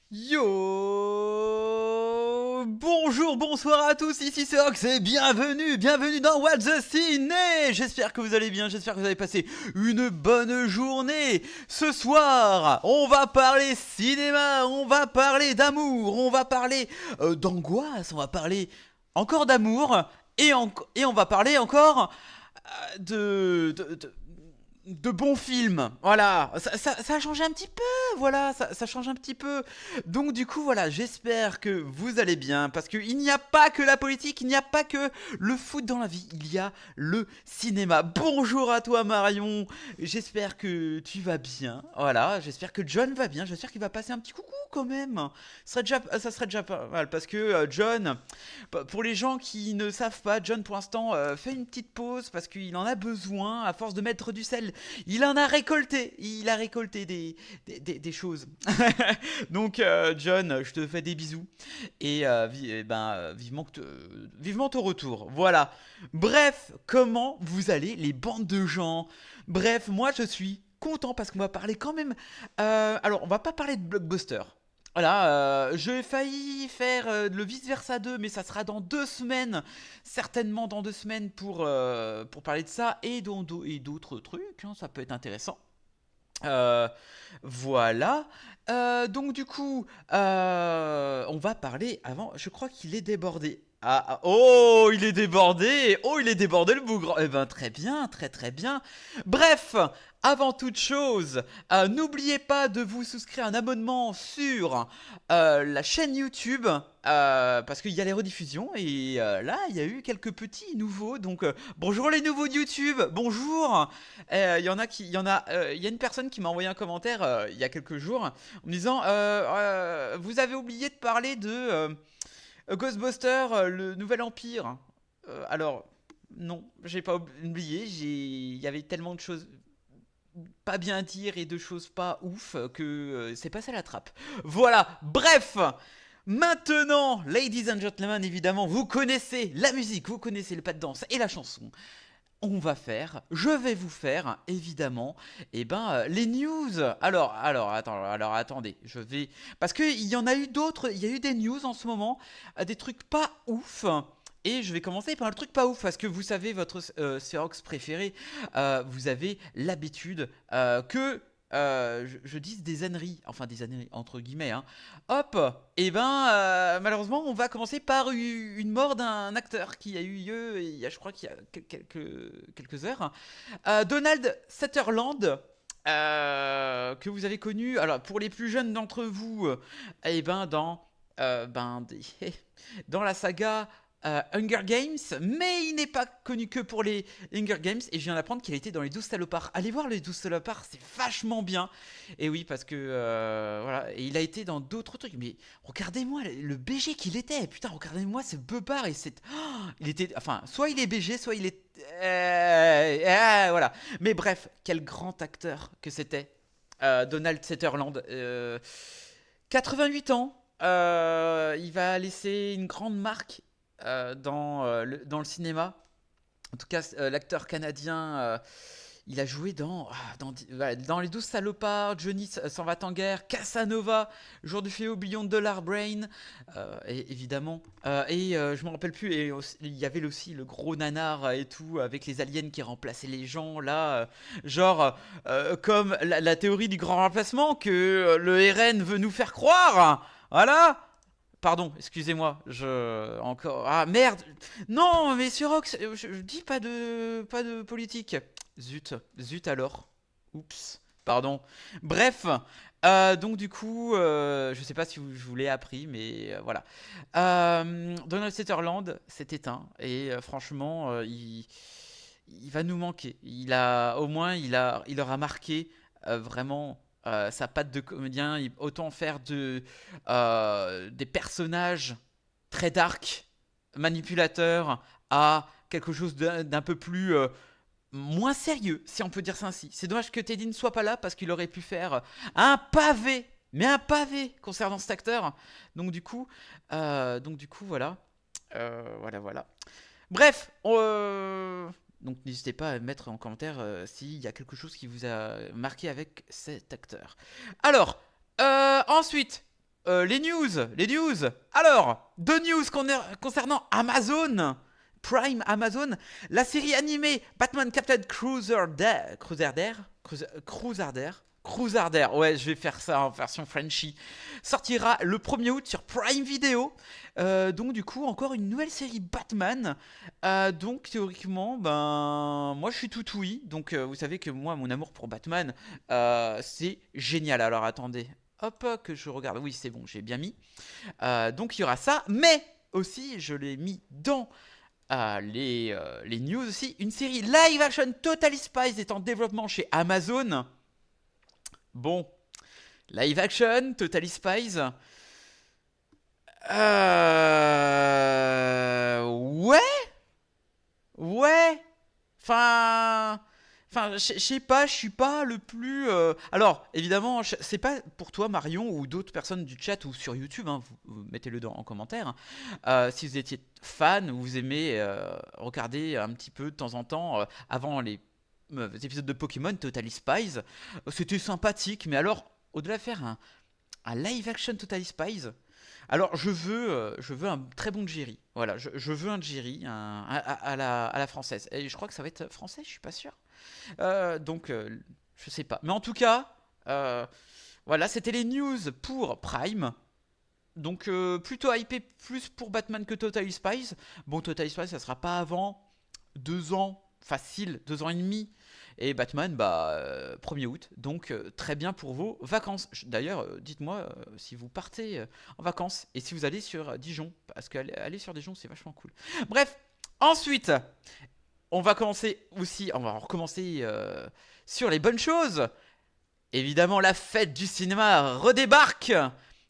Yo! Bonjour, bonsoir à tous, ici c'est Ox et bienvenue dans What's the Ciné. J'espère que vous allez bien, j'espère que vous avez passé une bonne journée. Ce soir, on va parler cinéma, on va parler d'amour, on va parler d'angoisse, on va parler encore d'amour et on va parler encore de bons films. Voilà, ça a changé un petit peu. Voilà, ça change un petit peu. Donc du coup, voilà, j'espère que vous allez bien parce qu'il n'y a pas que la politique, il n'y a pas que le foot dans la vie, il y a le cinéma. Bonjour à toi Marion, j'espère que tu vas bien. Voilà, j'espère que John va bien, j'espère qu'il va passer un petit coucou quand même. Ça serait déjà pas mal parce que John, pour les gens qui ne savent pas, John pour l'instant fait une petite pause parce qu'il en a besoin à force de mettre du sel. Il a récolté des choses. Donc John, je te fais des bisous et vivement ton retour. Voilà. Bref, comment vous allez les bandes de gens? Bref, moi je suis content parce qu'on va parler quand même. Alors, on va pas parler de blockbuster. Voilà, j'ai failli faire le Vice Versa 2, mais ça sera dans 2 semaines, certainement dans 2 semaines pour parler de ça et d'autres trucs, hein, ça peut être intéressant. Euh, voilà. Donc du coup, on va parler avant. Je crois qu'il est débordé. Oh, il est débordé. Oh, il est débordé le bougre. Eh ben très bien, très très bien. Bref, avant toute chose, n'oubliez pas de vous souscrire à un abonnement sur la chaîne YouTube. Parce qu'il y a les rediffusions et là il y a eu quelques petits nouveaux donc bonjour les nouveaux de YouTube, bonjour. Il y a une personne qui m'a envoyé un commentaire il y a quelques jours en me disant vous avez oublié de parler de Ghostbusters, le Nouvel Empire. Alors non, j'ai pas oublié. Il y avait tellement de choses pas bien à dire et de choses pas ouf que c'est passé à la trappe. Voilà. Bref. Maintenant, ladies and gentlemen, évidemment, vous connaissez la musique, vous connaissez le pas de danse et la chanson. Je vais vous faire, évidemment, les news. Alors, attendez, parce qu'il y en a eu d'autres, il y a eu des news en ce moment, des trucs pas ouf. Et je vais commencer par le truc pas ouf, parce que vous savez, votre Seahawks préféré, vous avez l'habitude que je dise des âneries, enfin des âneries entre guillemets, hein. Hop, malheureusement, on va commencer par une mort d'un acteur qui a eu lieu, je crois qu'il y a quelques heures. Donald Sutherland, que vous avez connu, alors pour les plus jeunes d'entre vous, dans la saga Hunger Games, mais il n'est pas connu que pour les Hunger Games, et je viens d'apprendre qu'il a été dans les 12 salopards. Allez voir les 12 salopards, c'est vachement bien. Et oui, parce que voilà, et il a été dans d'autres trucs, mais regardez-moi le BG qu'il était, putain, regardez-moi ce beubard, et c'est. Oh, il était. Enfin, soit il est BG, soit il est. Voilà. Mais bref, quel grand acteur que c'était. Donald Sutherland. 88 ans. Il va laisser une grande marque dans le cinéma. En tout cas, l'acteur canadien, il a joué dans Les 12 salopards, Johnny s'en va en guerre, Casanova, Jour du fléau, Beyond Dollar Brain, et, évidemment. Je me rappelle plus, et il y avait aussi le gros nanar et tout, avec les aliens qui remplaçaient les gens, là, comme la théorie du grand remplacement que le RN veut nous faire croire. Voilà. Pardon, excusez-moi, encore. Ah merde. Non, mais sur Rox, je dis pas de politique. Zut alors. Oups. Pardon. Bref. Donc du coup, je sais pas si je vous l'ai appris, mais voilà. Donald Sutherland s'est éteint et franchement, il va nous manquer. Au moins, il aura marqué vraiment sa patte de comédien. Autant faire des personnages très dark, manipulateurs, à quelque chose d'un peu plus moins sérieux, si on peut dire ça ainsi. C'est dommage que Teddy ne soit pas là parce qu'il aurait pu faire un pavé concernant cet acteur. Donc du coup, voilà. Voilà. Bref, donc n'hésitez pas à mettre en commentaire s'il y a quelque chose qui vous a marqué avec cet acteur. Alors, ensuite, les news, les news. Alors, deux news concernant Amazon Prime, Amazon, la série animée Batman Captain Crusader, ouais, je vais faire ça en version Frenchy, sortira le 1er août sur Prime Video. Donc du coup, encore une nouvelle série Batman. Donc théoriquement, ben, moi je suis tout oui. Donc vous savez que moi, mon amour pour Batman, c'est génial. Alors attendez, hop, que je regarde. Oui, c'est bon, j'ai bien mis. Donc il y aura ça, mais aussi, je l'ai mis dans les news aussi. Une série live action Totally Spies est en développement chez Amazon. Bon, live action, Totally Spies. Ouais, ouais. Enfin, je sais pas, je suis pas le plus. Alors, évidemment, c'est pas pour toi, Marion, ou d'autres personnes du chat ou sur YouTube, hein, vous mettez-le en commentaire, hein. Si vous étiez fan, ou vous aimez regarder un petit peu de temps en temps, avant les épisodes de Pokémon, Totally Spies, c'était sympathique, mais alors, au-delà de faire un live action Totally Spies, alors je veux un très bon Jerry. Voilà, je veux un Jerry à la française. Et je crois que ça va être français, je suis pas sûr. Donc, je sais pas. Mais en tout cas, voilà, c'était les news pour Prime. Donc, plutôt hypé plus pour Batman que Totally Spies. Bon, Totally Spies, ça sera pas avant 2 ans, facile, 2 ans et demi. Et Batman, bah, 1er août. Donc, très bien pour vos vacances. D'ailleurs, dites-moi si vous partez en vacances et si vous allez sur Dijon. Parce qu'aller sur Dijon, c'est vachement cool. Bref, ensuite, on va recommencer sur les bonnes choses. Évidemment, la fête du cinéma redébarque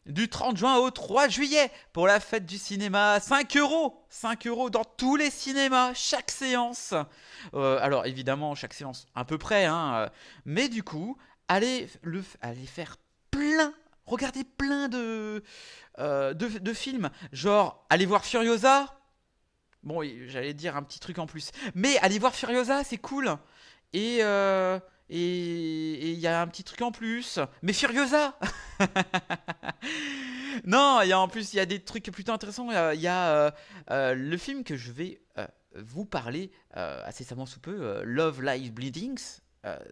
du 30 juin au 3 juillet pour la fête du cinéma. 5 euros, 5 euros dans tous les cinémas, chaque séance. Alors évidemment, chaque séance à peu près, hein, mais du coup, allez faire plein, regardez plein de films. Genre, allez voir Furiosa. Bon, j'allais dire un petit truc en plus. Mais allez voir Furiosa, c'est cool. Et il y a un petit truc en plus. Mais Furiosa. Non, en plus, il y a des trucs plutôt intéressants. Il y a le film que je vais vous parler incessamment sous peu, Love Live Bleedings.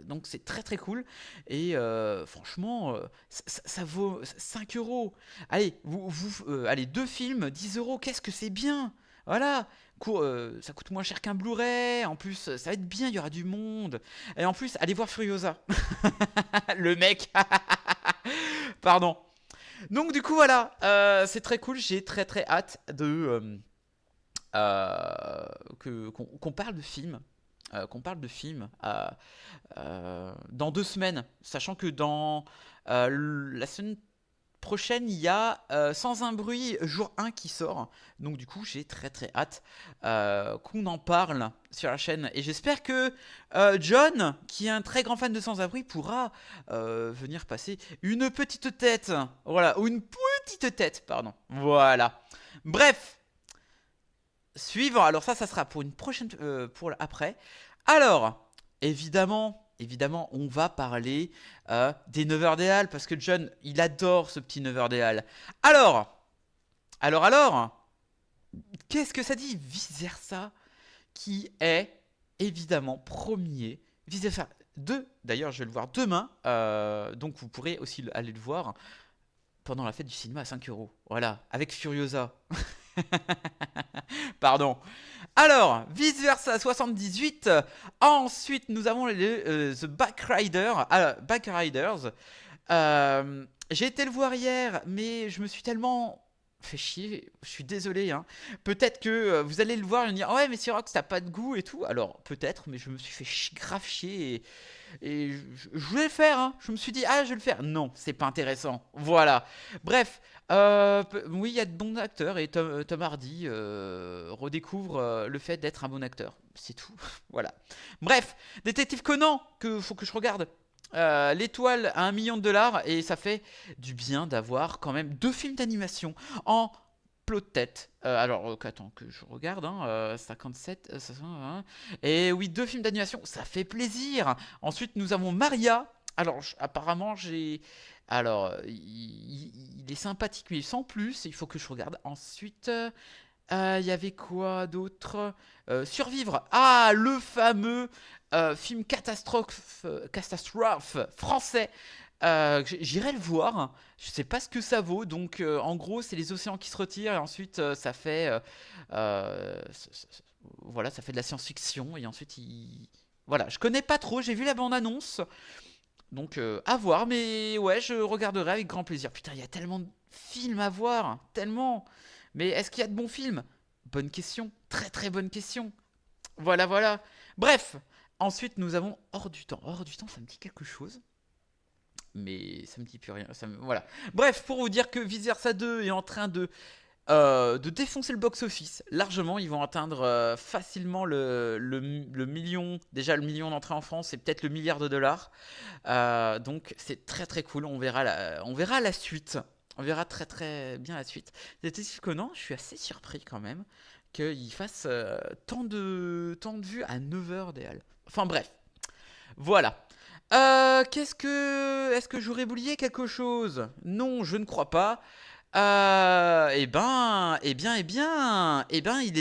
Donc c'est très très cool. Et franchement, ça vaut 5 euros. Allez, allez, 2 films, 10 euros, qu'est-ce que c'est bien. Voilà, ça coûte moins cher qu'un Blu-ray. En plus, ça va être bien, il y aura du monde. Et en plus, allez voir Furiosa. Le mec. Pardon. Donc du coup, voilà, c'est très cool. J'ai très très hâte qu'on parle de films. Qu'on parle de films dans 2 semaines. Sachant que dans la semaine prochaine, il y a Sans un bruit jour 1 qui sort. Donc du coup, j'ai très très hâte qu'on en parle sur la chaîne. Et j'espère que John, qui est un très grand fan de Sans un bruit, pourra venir passer une petite tête. Voilà, ou une petite tête, pardon. Voilà. Bref, suivant. Alors ça sera pour une prochaine, pour après. Alors, évidemment, on va parler des 9 heures des Halles parce que John, il adore ce petit 9 heures des Halles. Alors, qu'est-ce que ça dit Vice Versa, qui est évidemment premier. Vice Versa 2, d'ailleurs, je vais le voir demain. Donc, vous pourrez aussi aller le voir pendant la fête du cinéma à 5 euros. Voilà, avec Furiosa. Pardon. Alors, Vice Versa 78. Ensuite, nous avons The Backriders. J'ai été le voir hier, mais je me suis tellement fait chier. Je suis désolé, hein. Peut-être que vous allez le voir et me dire ouais, mais Sirox, t'as pas de goût et tout. Alors, peut-être, mais je me suis fait grave chier. Et je voulais le faire, hein. Je me suis dit, ah, je vais le faire. Non, c'est pas intéressant. Voilà. Bref, oui, il y a de bons acteurs et Tom Hardy redécouvre le fait d'être un bon acteur. C'est tout. Voilà. Bref, Détective Conan, que faut que je regarde. L'étoile à 1 million de dollars et ça fait du bien d'avoir quand même 2 films d'animation en plot de tête. Alors, attends que je regarde, hein, 57, 520. Et oui, 2 films d'animation, ça fait plaisir. Ensuite, nous avons Maria Alors, apparemment, j'ai. Alors, il est sympathique, mais sans plus. Il faut que je regarde. Ensuite, il y avait quoi d'autre? Survivre. Ah, le fameux film catastrophe français. J'irai le voir. Je sais pas ce que ça vaut. Donc, en gros, c'est les océans qui se retirent et ensuite, ça fait, voilà, ça fait de la science-fiction et ensuite, voilà, je connais pas trop. J'ai vu la bande-annonce, donc à voir. Mais ouais, je regarderai avec grand plaisir. Putain, il y a tellement de films à voir, tellement. Mais est-ce qu'il y a de bons films? Bonne question, très très bonne question. Voilà, voilà. Bref, ensuite nous avons Hors du temps. Hors du temps, ça me dit quelque chose, mais ça me dit plus rien. Voilà. Bref, pour vous dire que Vice Versa 2 est en train de défoncer le box-office largement. Ils vont atteindre facilement le million. Déjà, le million d'entrées en France, c'est peut-être le milliard de dollars. Donc, c'est très très cool. On verra la suite. On verra très très bien la suite. Détective Conan, je suis assez surpris quand même qu'il fasse tant de vues à 9 heures des halles. Enfin bref, voilà. Est-ce que j'aurais oublié quelque chose? Non, je ne crois pas. Il est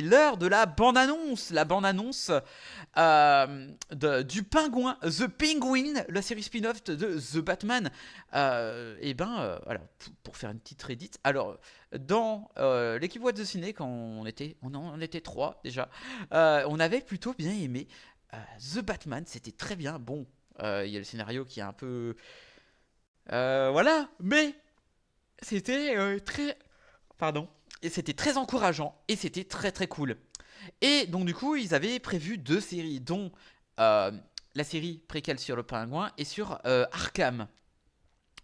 l'heure de la bande-annonce. La bande-annonce du Pingouin, The Penguin, la série spin-off de The Batman. Voilà, pour faire une petite Reddit. Alors, dans l'équipe What the Ciné, quand on était trois déjà, on avait plutôt bien aimé The Batman. C'était très bien. Bon, il y a le scénario qui est un peu. Voilà, mais c'était très. Pardon. Et c'était très encourageant et c'était très très cool. Et donc, du coup, ils avaient prévu deux séries, dont euh, la série préquelle sur le Pingouin et sur Arkham.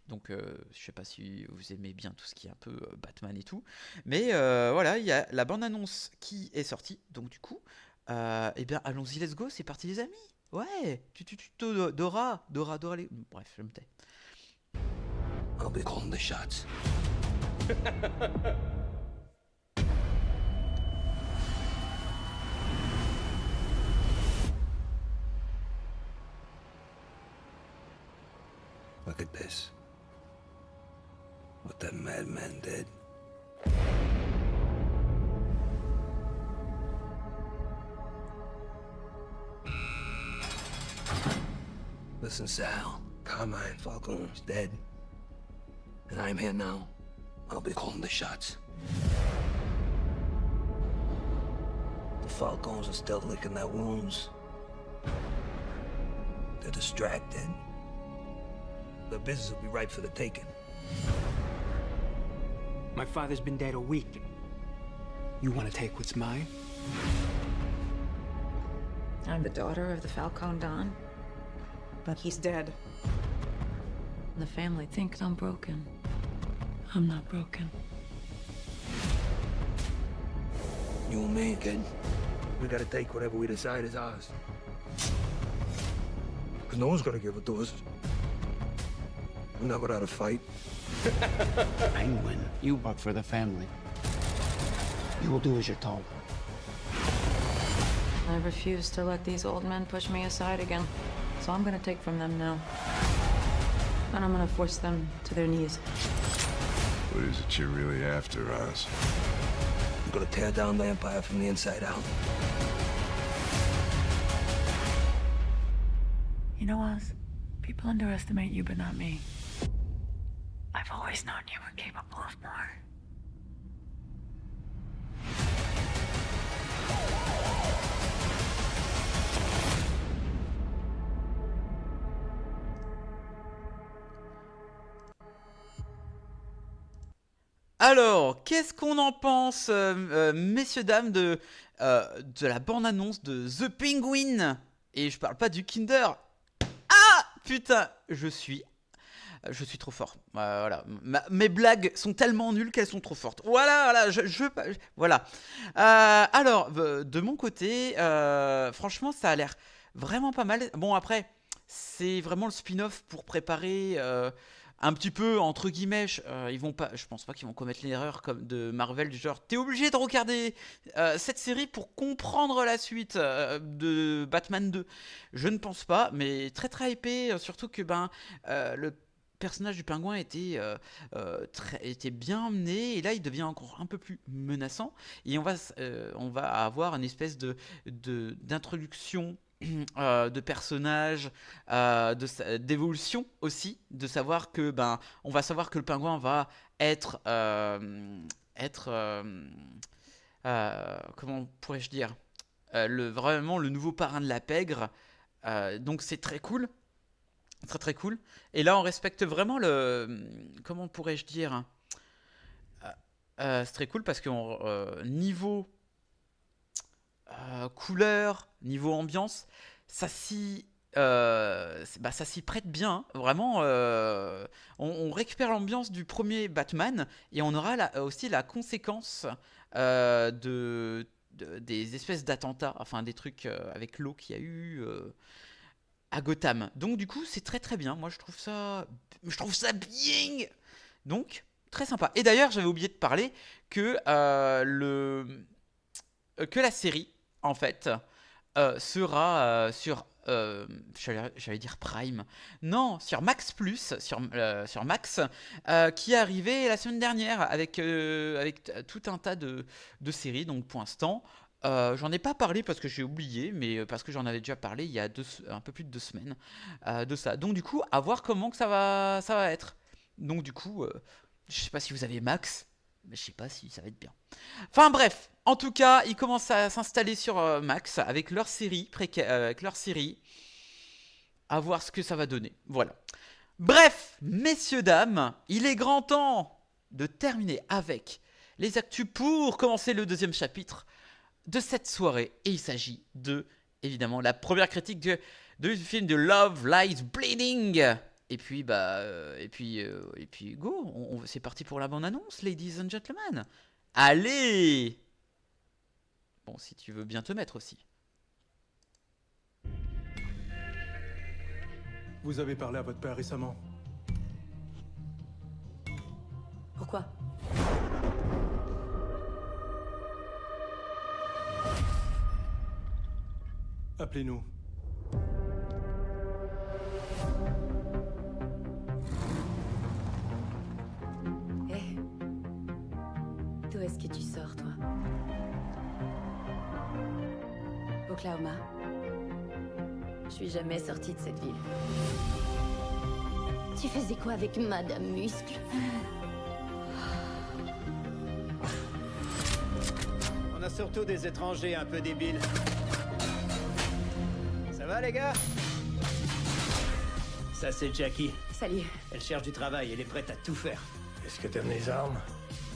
Donc, je sais pas si vous aimez bien tout ce qui est un peu Batman et tout. Mais voilà, il y a la bande-annonce qui est sortie. Donc, du coup, allons-y, let's go, c'est parti, les amis. Ouais, Dora, les. Bref, je me tais. I'll be calling the shots. Look at this. What that madman did. Listen, Sal. Carmine Falcone's dead. And I'm here now. I'll be calling the shots. The Falcons are still licking their wounds. They're distracted. Their business will be ripe for the taking. My father's been dead a week. You want to take what's mine? I'm the daughter of the Falcon Don, but he's dead. The family thinks I'm broken. I'm not broken. You and me, kid. We gotta take whatever we decide is ours. Because no one's gonna give it to us. We're not without a fight. Penguin, you work for the family. You will do as you're told. I refuse to let these old men push me aside again. So I'm gonna take from them now. And I'm gonna force them to their knees. What is it you're really after, Oz? We're gonna tear down the Empire from the inside out. You know, Oz, people underestimate you, but not me. I've always known you were capable of more. Alors, qu'est-ce qu'on en pense, messieurs, dames, de la bande-annonce de The Penguin? Et je parle pas du Kinder. Ah putain, je suis trop fort. Voilà, mes blagues sont tellement nulles qu'elles sont trop fortes. Voilà, voilà. Alors, de mon côté, franchement, ça a l'air vraiment pas mal. Bon, après, c'est vraiment le spin-off pour préparer un petit peu entre guillemets, je pense pas qu'ils vont commettre l'erreur comme de Marvel du genre t'es obligé de regarder cette série pour comprendre la suite de Batman 2. Je ne pense pas, mais très très hypé, surtout que le personnage du pingouin était bien amené et là il devient encore un peu plus menaçant et on va avoir une espèce d'introduction de personnages, d'évolution aussi, de savoir que on va savoir que le pingouin va être comment pourrais-je dire, vraiment le nouveau parrain de la pègre. Donc c'est très cool, très très cool. Et là on respecte vraiment comment pourrais-je dire, c'est très cool parce que niveau couleur, niveau ambiance, ça s'y ça s'y prête bien, hein. Vraiment, on récupère l'ambiance du premier Batman et on aura aussi la conséquence des espèces d'attentats, enfin des trucs avec l'eau qu'il y a eu à Gotham. Donc du coup, c'est très très bien. Moi, je trouve ça bien. Donc très sympa. Et d'ailleurs, j'avais oublié de parler que que la série, en fait, sera sur j'allais dire Prime. Non, sur Max Plus, sur Max, qui est arrivé la semaine dernière avec tout un tas de séries. Donc pour l'instant, j'en ai pas parlé parce que j'ai oublié, mais parce que j'en avais déjà parlé il y a un peu plus de 2 semaines de ça. Donc du coup, à voir comment que ça va être. Donc du coup, je sais pas si vous avez Max, mais je sais pas si ça va être bien. Enfin bref, en tout cas, ils commencent à s'installer sur Max avec leur série, à voir ce que ça va donner. Voilà. Bref, messieurs, dames, il est grand temps de terminer avec les actus pour commencer le deuxième chapitre de cette soirée. Et il s'agit évidemment, la première critique du film de Love Lies Bleeding. Et puis, go, c'est parti pour la bande-annonce, ladies and gentlemen. Allez! Bon, si tu veux bien te mettre aussi. Vous avez parlé à votre père récemment? Pourquoi? Appelez-nous. Hé, d'où est-ce que tu sors, toi? Oklahoma. Je suis jamais sortie de cette ville. Tu faisais quoi avec Madame Muscle? On a surtout des étrangers un peu débiles. Ça va, les gars? Ça, c'est Jackie. Salut. Elle cherche du travail, elle est prête à tout faire. Est-ce que t'aimes les armes?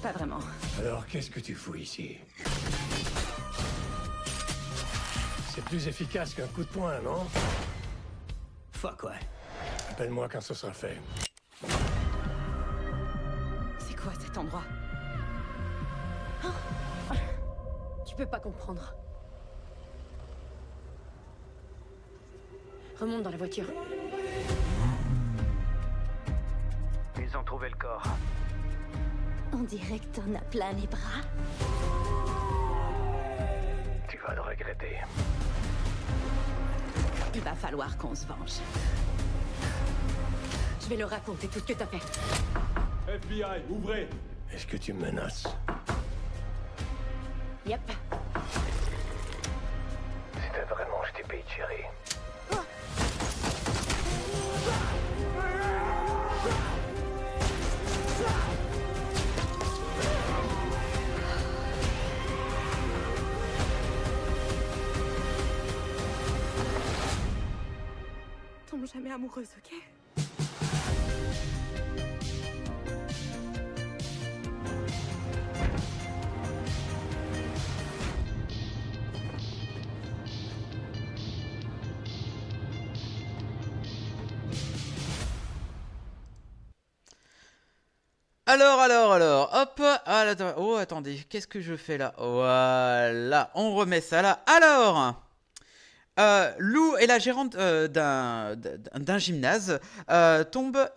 Pas vraiment. Alors qu'est-ce que tu fous ici? C'est plus efficace qu'un coup de poing, non? Fuck ouais. Appelle-moi quand ce sera fait. C'est quoi cet endroit? Hein? Tu peux pas comprendre. Remonte dans la voiture. Ils ont trouvé le corps. On dirait que t'en as plein les bras. Tu vas le regretter. Il va falloir qu'on se venge. Je vais leur raconter tout ce que t'as fait. FBI, ouvrez! Est-ce que tu me menaces? Yep. C'était vraiment je t'ai payé, chérie. Tombe jamais amoureuse, ok? Alors, hop, oh attendez, qu'est-ce que je fais là? Voilà, on remet ça là. Alors, Lou et la gérante d'un gymnase tombent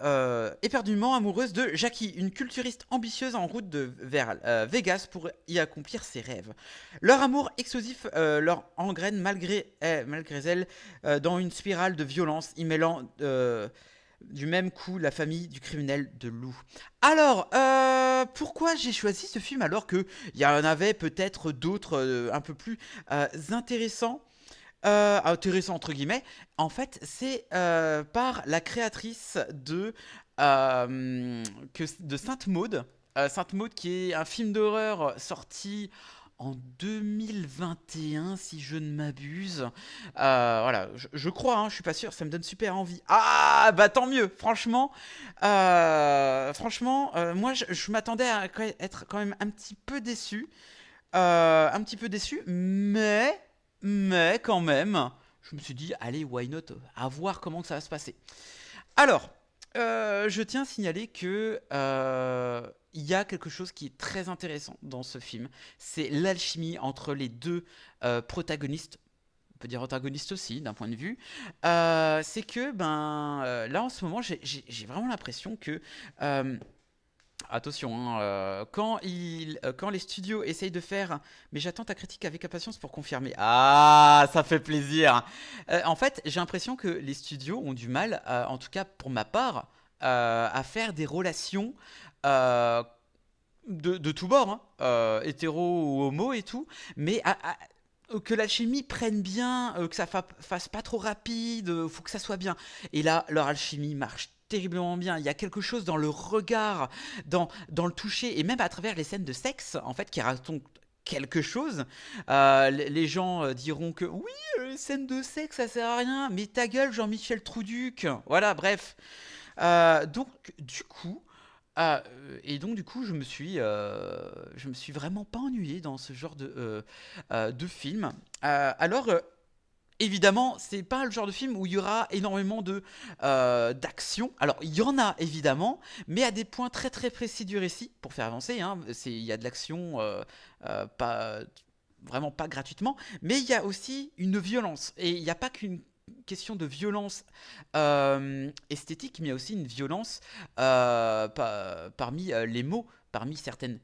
éperdument amoureuses de Jackie, une culturiste ambitieuse en route vers Vegas pour y accomplir ses rêves. Leur amour explosif leur engraine malgré elle dans une spirale de violence, y mêlant du même coup la famille du criminel de Lou. Alors, pourquoi j'ai choisi ce film alors qu'il y en avait peut-être d'autres un peu plus intéressants intéressant entre guillemets, en fait, c'est par la créatrice de Sainte Maud. Sainte Maud, qui est un film d'horreur sorti en 2021, si je ne m'abuse. Voilà, je crois, hein, je suis pas sûr, ça me donne super envie. Ah, bah tant mieux, franchement. Moi, je m'attendais à être quand même un petit peu déçu. Mais quand même, je me suis dit, allez, why not, à voir comment ça va se passer. Alors, je tiens à signaler que il y a quelque chose qui est très intéressant dans ce film. C'est l'alchimie entre les deux protagonistes. On peut dire antagonistes aussi, d'un point de vue. C'est que, là, en ce moment, j'ai vraiment l'impression que... attention, hein, quand les studios essayent de faire... Mais j'attends ta critique avec impatience pour confirmer. Ah, ça fait plaisir. En fait, j'ai l'impression que les studios ont du mal, en tout cas pour ma part, à faire des relations de tous bords, hein, hétéro ou homo et tout, mais que la chimie prenne bien, que ça fasse pas trop rapide, faut que ça soit bien. Et là, leur alchimie marche terriblement bien. Il y a quelque chose dans le regard, dans le toucher, et même à travers les scènes de sexe, en fait, qui racontent quelque chose. Les gens diront que oui, les scènes de sexe, ça sert à rien, mais ta gueule, Jean-Michel Trouduc. Voilà, bref. Donc, du coup... je me suis vraiment pas ennuyé dans ce genre de film. Alors, évidemment, c'est pas le genre de film où il y aura énormément d'action. Alors, il y en a évidemment, mais à des points très très précis du récit pour faire avancer. Hein. Il y a de l'action, pas vraiment pas gratuitement, mais il y a aussi une violence. Et il n'y a pas qu'une question de violence esthétique, mais il y a aussi une violence parmi les mots, parmi certains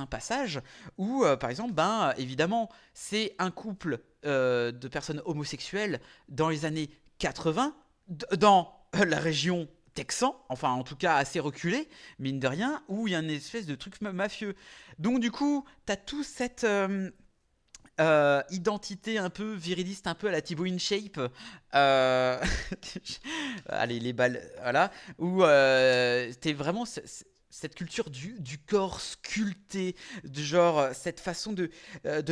passages où, par exemple, évidemment, c'est un couple de personnes homosexuelles dans les années 80, dans la région texan, enfin en tout cas assez reculé, mine de rien, où il y a une espèce de truc mafieux. Donc du coup, t'as tout cette... identité un peu viriliste, un peu à la Thibaut InShape. Allez, les balles, voilà. Où t'es vraiment cette culture du corps sculpté, de genre cette façon de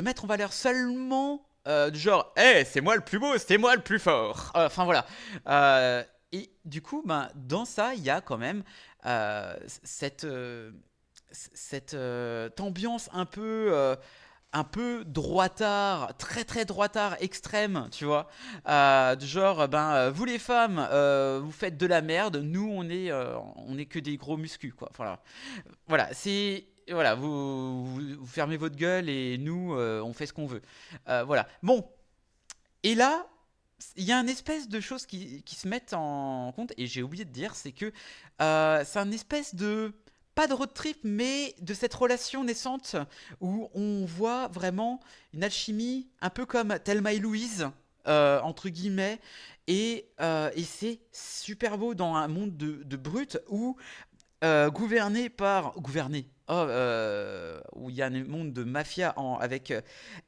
mettre en valeur seulement du genre, hey, c'est moi le plus beau, c'est moi le plus fort. Enfin voilà. Et du coup, dans ça, il y a quand même cette ambiance un peu droitard, très très droitard extrême, tu vois, du genre, vous les femmes, vous faites de la merde, nous on est que des gros muscus, quoi. Voilà, vous fermez votre gueule et nous on fait ce qu'on veut. Voilà. Bon, et là, il y a une espèce de choses qui se mettent en compte, et j'ai oublié de dire, c'est que c'est un espèce de... Pas de road trip, mais de cette relation naissante où on voit vraiment une alchimie un peu comme Thelma et Louise, entre guillemets, et c'est super beau dans un monde de brutes où où il y a un monde de mafia avec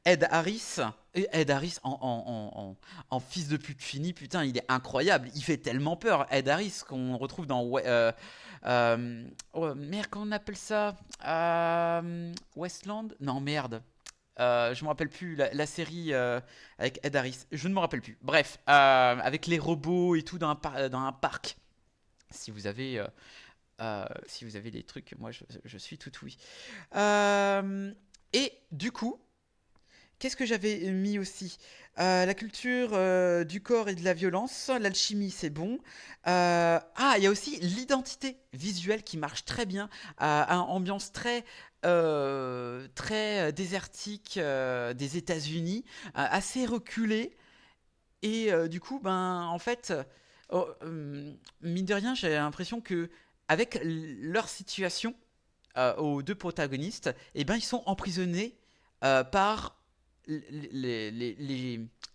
Ed Harris. Et Ed Harris en fils de pute fini, putain, il est incroyable. Il fait tellement peur, Ed Harris, qu'on retrouve dans... oh merde, comment on appelle ça, Westland. Non, merde. Je me rappelle plus la série avec Ed Harris. Je ne me rappelle plus. Bref, avec les robots et tout dans un parc. Si vous avez les trucs, moi je suis tout oui. Et du coup, qu'est-ce que j'avais mis aussi, la culture du corps et de la violence, l'alchimie, c'est bon. Ah, il y a aussi l'identité visuelle qui marche très bien, une ambiance très désertique des États-Unis, assez reculée. Et du coup, ben, en fait, mine de rien, j'ai l'impression que avec leur situation, aux deux protagonistes, eh ben, ils sont emprisonnés par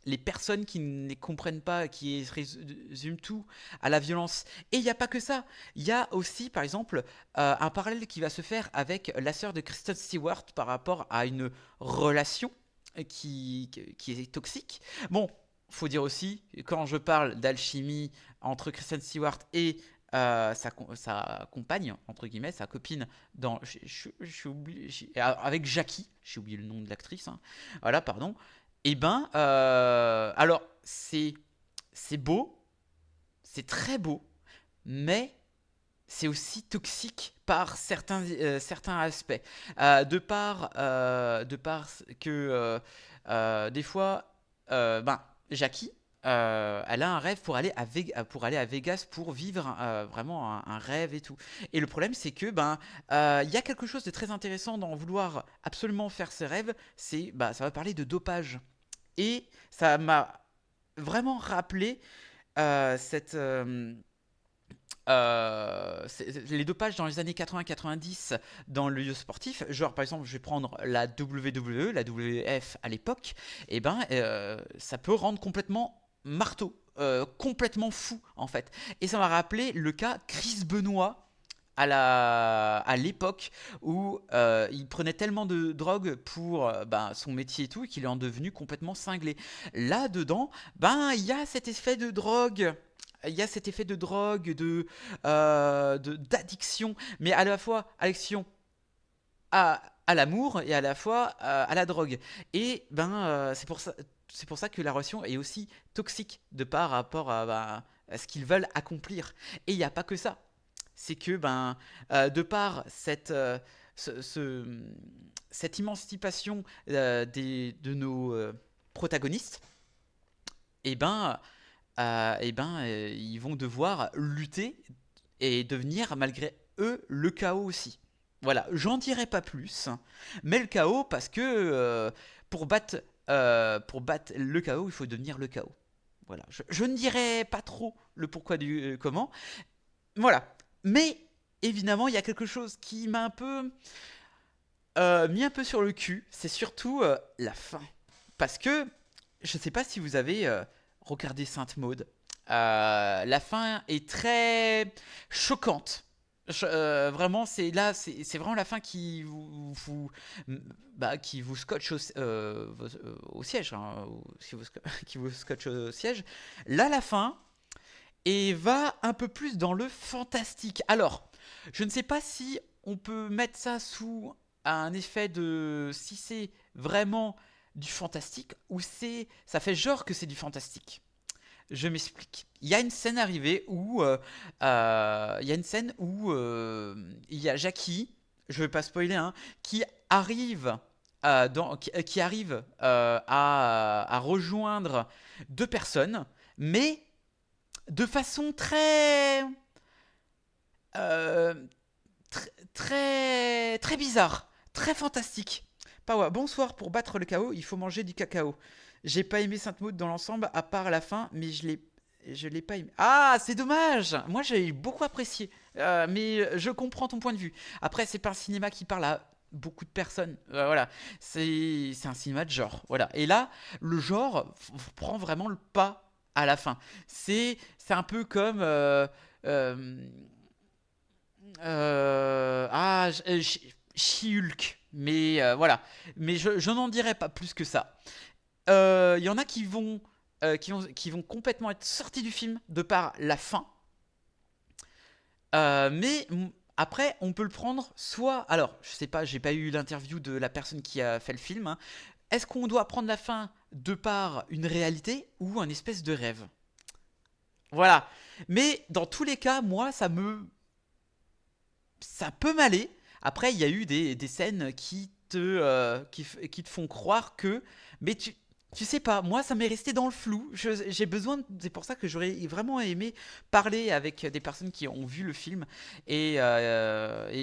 les personnes qui ne les comprennent pas, qui résument tout à la violence. Et il n'y a pas que ça. Il y a aussi, par exemple, un parallèle qui va se faire avec la sœur de Kristen Stewart par rapport à une relation qui est toxique. Bon, faut dire aussi, quand je parle d'alchimie entre Kristen Stewart et sa compagne, entre guillemets, sa copine, avec Jackie, j'ai oublié le nom de l'actrice, hein. Voilà, pardon. Et ben, alors, c'est beau, c'est très beau, mais c'est aussi toxique par certains aspects. De par que des fois, ben, Jackie, elle a un rêve pour aller à Vegas pour vivre vraiment un rêve et tout. Et le problème, c'est que ben il y a quelque chose de très intéressant dans vouloir absolument faire ses rêves. C'est ça va parler de dopage. Et ça m'a vraiment rappelé les dopages dans les années 80-90 dans le milieu sportif. Genre, par exemple, je vais prendre la WWE, la WF à l'époque. Et ben, ça peut rendre complètement marteau, complètement fou, en fait. Et ça m'a rappelé le cas Chris Benoit à l'époque où il prenait tellement de drogue pour son métier et tout, qu'il est en devenu complètement cinglé. Là-dedans, il y a cet effet de drogue. Il y a cet effet de drogue, d'addiction, mais à la fois addiction à l'amour et à la fois à la drogue. Et c'est pour ça que la relation est aussi toxique de par rapport à ce qu'ils veulent accomplir. Et il n'y a pas que ça. C'est que de par cette émancipation de nos protagonistes, ils vont devoir lutter et devenir malgré eux le chaos aussi. Voilà, j'en dirai pas plus, mais le chaos parce que pour battre le chaos, il faut devenir le chaos. Voilà, je ne dirai pas trop le pourquoi du comment. Voilà, mais évidemment, il y a quelque chose qui m'a un peu mis un peu sur le cul, c'est surtout la fin. Parce que je sais pas si vous avez regardé Sainte Maud. La fin est très choquante. Vraiment, c'est vraiment la fin qui qui vous scotche au siège, hein, qui vous scotche au siège. Là, la fin et va un peu plus dans le fantastique. Alors, je ne sais pas si on peut mettre ça sous un effet de si c'est vraiment du fantastique ou ça fait genre que c'est du fantastique. Je m'explique. Il y a une scène arrivée où il y a Jackie, je vais pas spoiler, hein, qui arrive à rejoindre deux personnes, mais de façon très très bizarre, très fantastique. Pawa, bonsoir. Pour battre le chaos, il faut manger du cacao. J'ai pas aimé Sainte Maud dans l'ensemble, à part la fin, mais je l'ai pas aimé. Ah, c'est dommage. Moi, j'ai beaucoup apprécié, mais je comprends ton point de vue. Après, c'est pas un cinéma qui parle à beaucoup de personnes. Voilà, c'est un cinéma de genre. Voilà. Et là, le genre prend vraiment le pas à la fin. C'est un peu comme She-Hulk. Mais voilà. Mais je n'en dirai pas plus que ça. Il y en a qui vont complètement être sortis du film de par la fin. Mais après, on peut le prendre soit... Alors, je sais pas, j'ai pas eu l'interview de la personne qui a fait le film, hein. Est-ce qu'on doit prendre la fin de par une réalité ou un espèce de rêve? Voilà. Mais dans tous les cas, moi, ça peut m'aller. Après, il y a eu des scènes qui te font croire que... Mais Tu sais pas, moi ça m'est resté dans le flou. J'ai besoin, c'est pour ça que j'aurais vraiment aimé parler avec des personnes qui ont vu le film. Et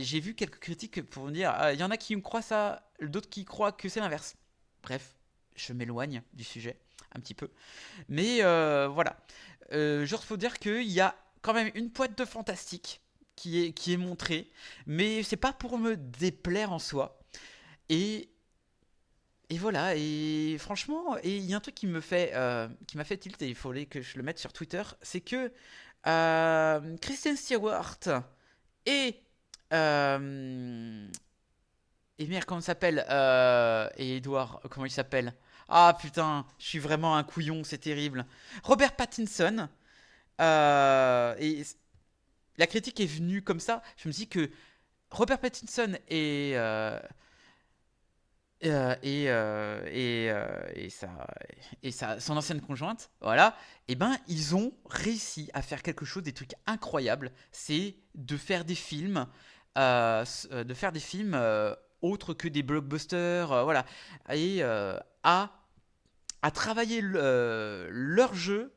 j'ai vu quelques critiques pour me dire, il y en a qui croient ça, d'autres qui croient que c'est l'inverse. Bref, je m'éloigne du sujet un petit peu. Mais voilà. Genre, faut dire qu'il y a quand même une pointe de fantastique qui est montrée, mais c'est pas pour me déplaire en soi. Et et voilà, et franchement, et il y a un truc qui m'a fait tilt, et il fallait que je le mette sur Twitter, c'est que Kristen Stewart et euh, et merde, comment il s'appelle et Edouard, comment il s'appelle? Ah putain, je suis vraiment un couillon, c'est terrible. Robert Pattinson, et la critique est venue comme ça. Je me dis que Robert Pattinson et son ancienne conjointe, voilà, et ben ils ont réussi à faire quelque chose, des trucs incroyables, c'est de faire des films, autres que des blockbusters, voilà, et à travailler leur jeu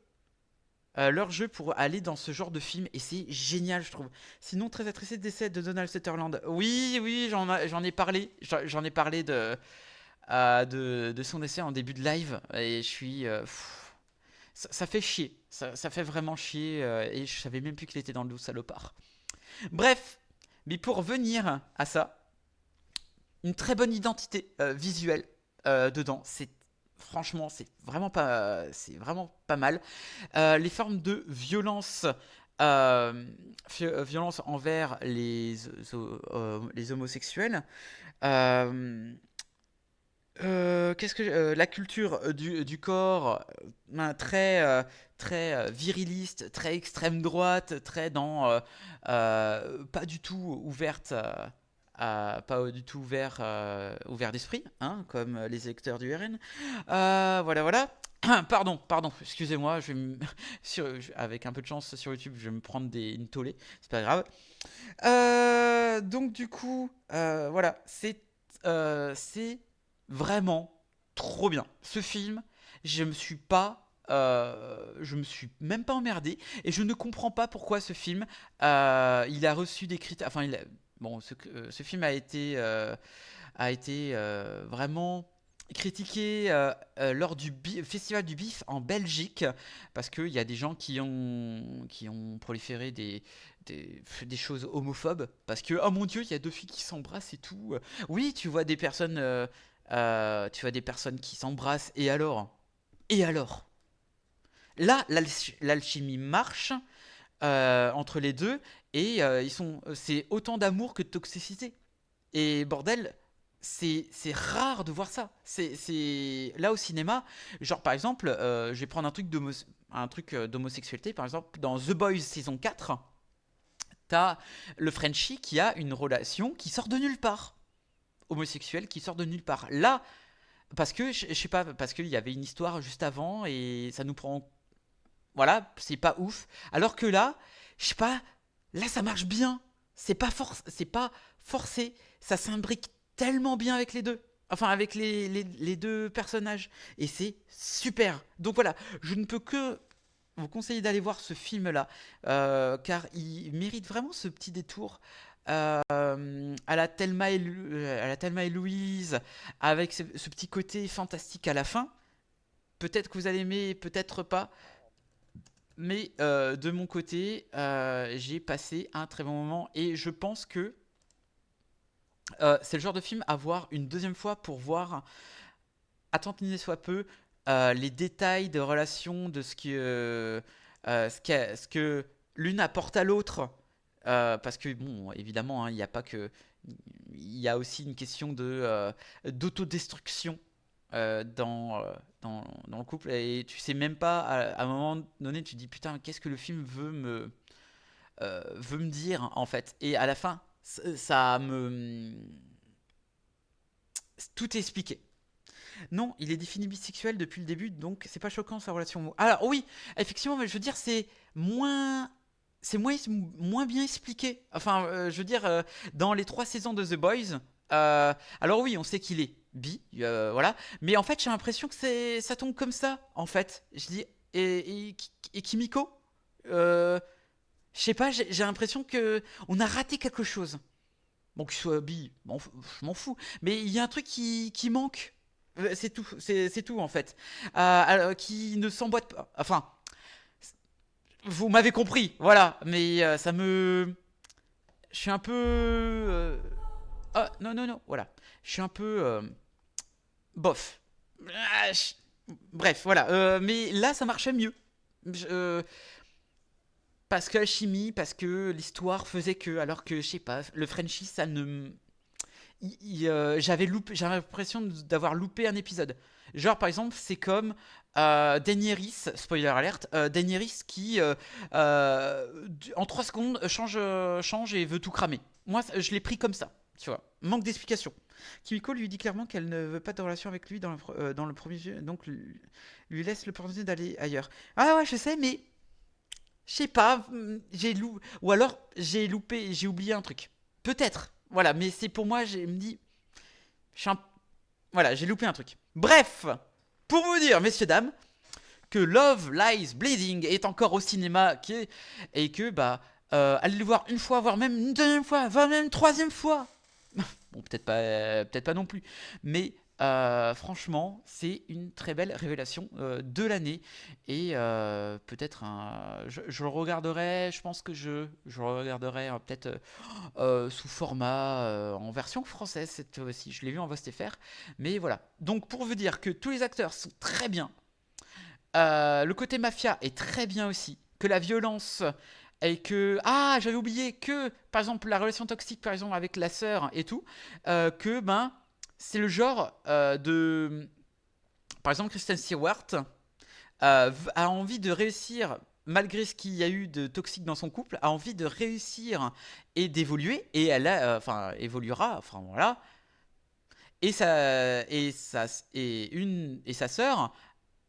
pour aller dans ce genre de film, et c'est génial, je trouve. Sinon, très attristé décès de Donald Sutherland. Oui, oui, j'en ai parlé. J'en ai parlé de son décès en début de live, et je suis. Ça fait chier. Ça fait vraiment chier, et je savais même plus qu'il était dans le loup salopard. Bref, mais pour revenir à ça, une très bonne identité visuelle dedans. Franchement, c'est vraiment pas mal. Les formes de violence, violence envers les homosexuels. Euh, la culture du corps, très viriliste, très extrême droite, très pas du tout ouverte. Pas du tout ouvert d'esprit, hein, comme les électeurs du RN. Voilà, voilà. Pardon, excusez-moi, avec un peu de chance sur YouTube, je vais me prendre une tollée, c'est pas grave. Donc du coup, voilà, c'est vraiment trop bien. Ce film, je me suis même pas emmerdé, et je ne comprends pas pourquoi ce film, il a reçu des critiques, enfin, bon, ce film a été vraiment critiqué lors du Festival du Bif en Belgique, parce qu'il y a des gens qui ont proliféré des choses homophobes, parce que, oh mon Dieu, il y a deux filles qui s'embrassent et tout. Oui, tu vois des personnes qui s'embrassent, et alors? Et alors? Là, l'alchimie marche entre les deux, et c'est autant d'amour que de toxicité. Et bordel, c'est rare de voir ça. Là au cinéma, genre par exemple, je vais prendre un truc d'homosexualité, par exemple, dans The Boys saison 4, t'as le Frenchie qui a une relation qui sort de nulle part. Homosexuel qui sort de nulle part. Là, parce que, je sais pas, parce qu'il y avait une histoire juste avant, et ça nous prend. Voilà, c'est pas ouf. Alors que là, je sais pas, là ça marche bien. C'est pas forcé. Ça s'imbrique tellement bien avec les deux. Enfin, avec les deux personnages. Et c'est super. Donc voilà, je ne peux que vous conseiller d'aller voir ce film-là. Car il mérite vraiment ce petit détour. À la Thelma et Louise, avec ce petit côté fantastique à la fin. Peut-être que vous allez aimer, peut-être pas. Mais de mon côté, j'ai passé un très bon moment, et je pense que c'est le genre de film à voir une deuxième fois pour voir, à tant qu'il soit peu, les détails de relation, de ce que l'une apporte à l'autre. Parce que, bon, évidemment, hein, il n'y a pas que. Il y a aussi une question d'autodestruction dans le couple, et tu sais même pas, à un moment donné, tu te dis putain, qu'est-ce que le film veut me dire en fait, et à la fin, tout est expliqué. Non, il est défini bisexuel depuis le début, donc c'est pas choquant sa relation. Alors oui, effectivement, mais je veux dire, c'est moins bien expliqué. Enfin, je veux dire, dans les 3 saisons de The Boys, Alors oui, on sait qu'il est bi, voilà. Mais en fait, j'ai l'impression que ça tombe comme ça, en fait. Je dis, et Kimiko Je sais pas, j'ai l'impression que on a raté quelque chose. Bon, qu'il soit bi, je m'en fous. Mais il y a un truc qui manque. C'est tout, c'est tout en fait. Qui ne s'emboîte pas. Enfin, vous m'avez compris, voilà. Mais ça me... Je suis un peu... Ah, non, voilà. Je suis un peu... bof. Bref, voilà. Mais là, ça marchait mieux. Parce que la chimie, parce que l'histoire faisait que... Alors que, je sais pas, le Frenchie, ça ne... j'avais l'impression d'avoir loupé un épisode. Genre, par exemple, c'est comme Daenerys, spoiler alert, Daenerys qui, en 3 secondes, change et veut tout cramer. Moi, je l'ai pris comme ça, tu vois. Manque d'explication. Kimiko lui dit clairement qu'elle ne veut pas de relation avec lui dans le premier jeu, donc lui laisse l'opportunité d'aller ailleurs. Ah ouais, je sais, mais... Je sais pas, ou alors j'ai loupé, j'ai oublié un truc. Peut-être. Voilà, mais c'est pour moi, je me dis... Voilà, j'ai loupé un truc. Bref, pour vous dire, messieurs, dames, que Love Lies Bleeding est encore au cinéma, et que, allez le voir une fois, voire même une deuxième fois, voire même une troisième fois. Bon, peut-être pas non plus. Mais franchement, c'est une très belle révélation de l'année. Et peut-être je le regarderai, je pense que je le regarderai peut-être sous format en version française cette fois-ci. Je l'ai vu en VostFR. Mais voilà. Donc pour vous dire que tous les acteurs sont très bien. Le côté mafia est très bien aussi. Que la violence... Et que... Ah, j'avais oublié que, par exemple, la relation toxique, par exemple, avec la sœur et tout, que, c'est le genre de... Par exemple, Kristen Stewart a envie de réussir, malgré ce qu'il y a eu de toxique dans son couple, a envie de réussir et d'évoluer, et elle évoluera, enfin voilà. Et sa sœur,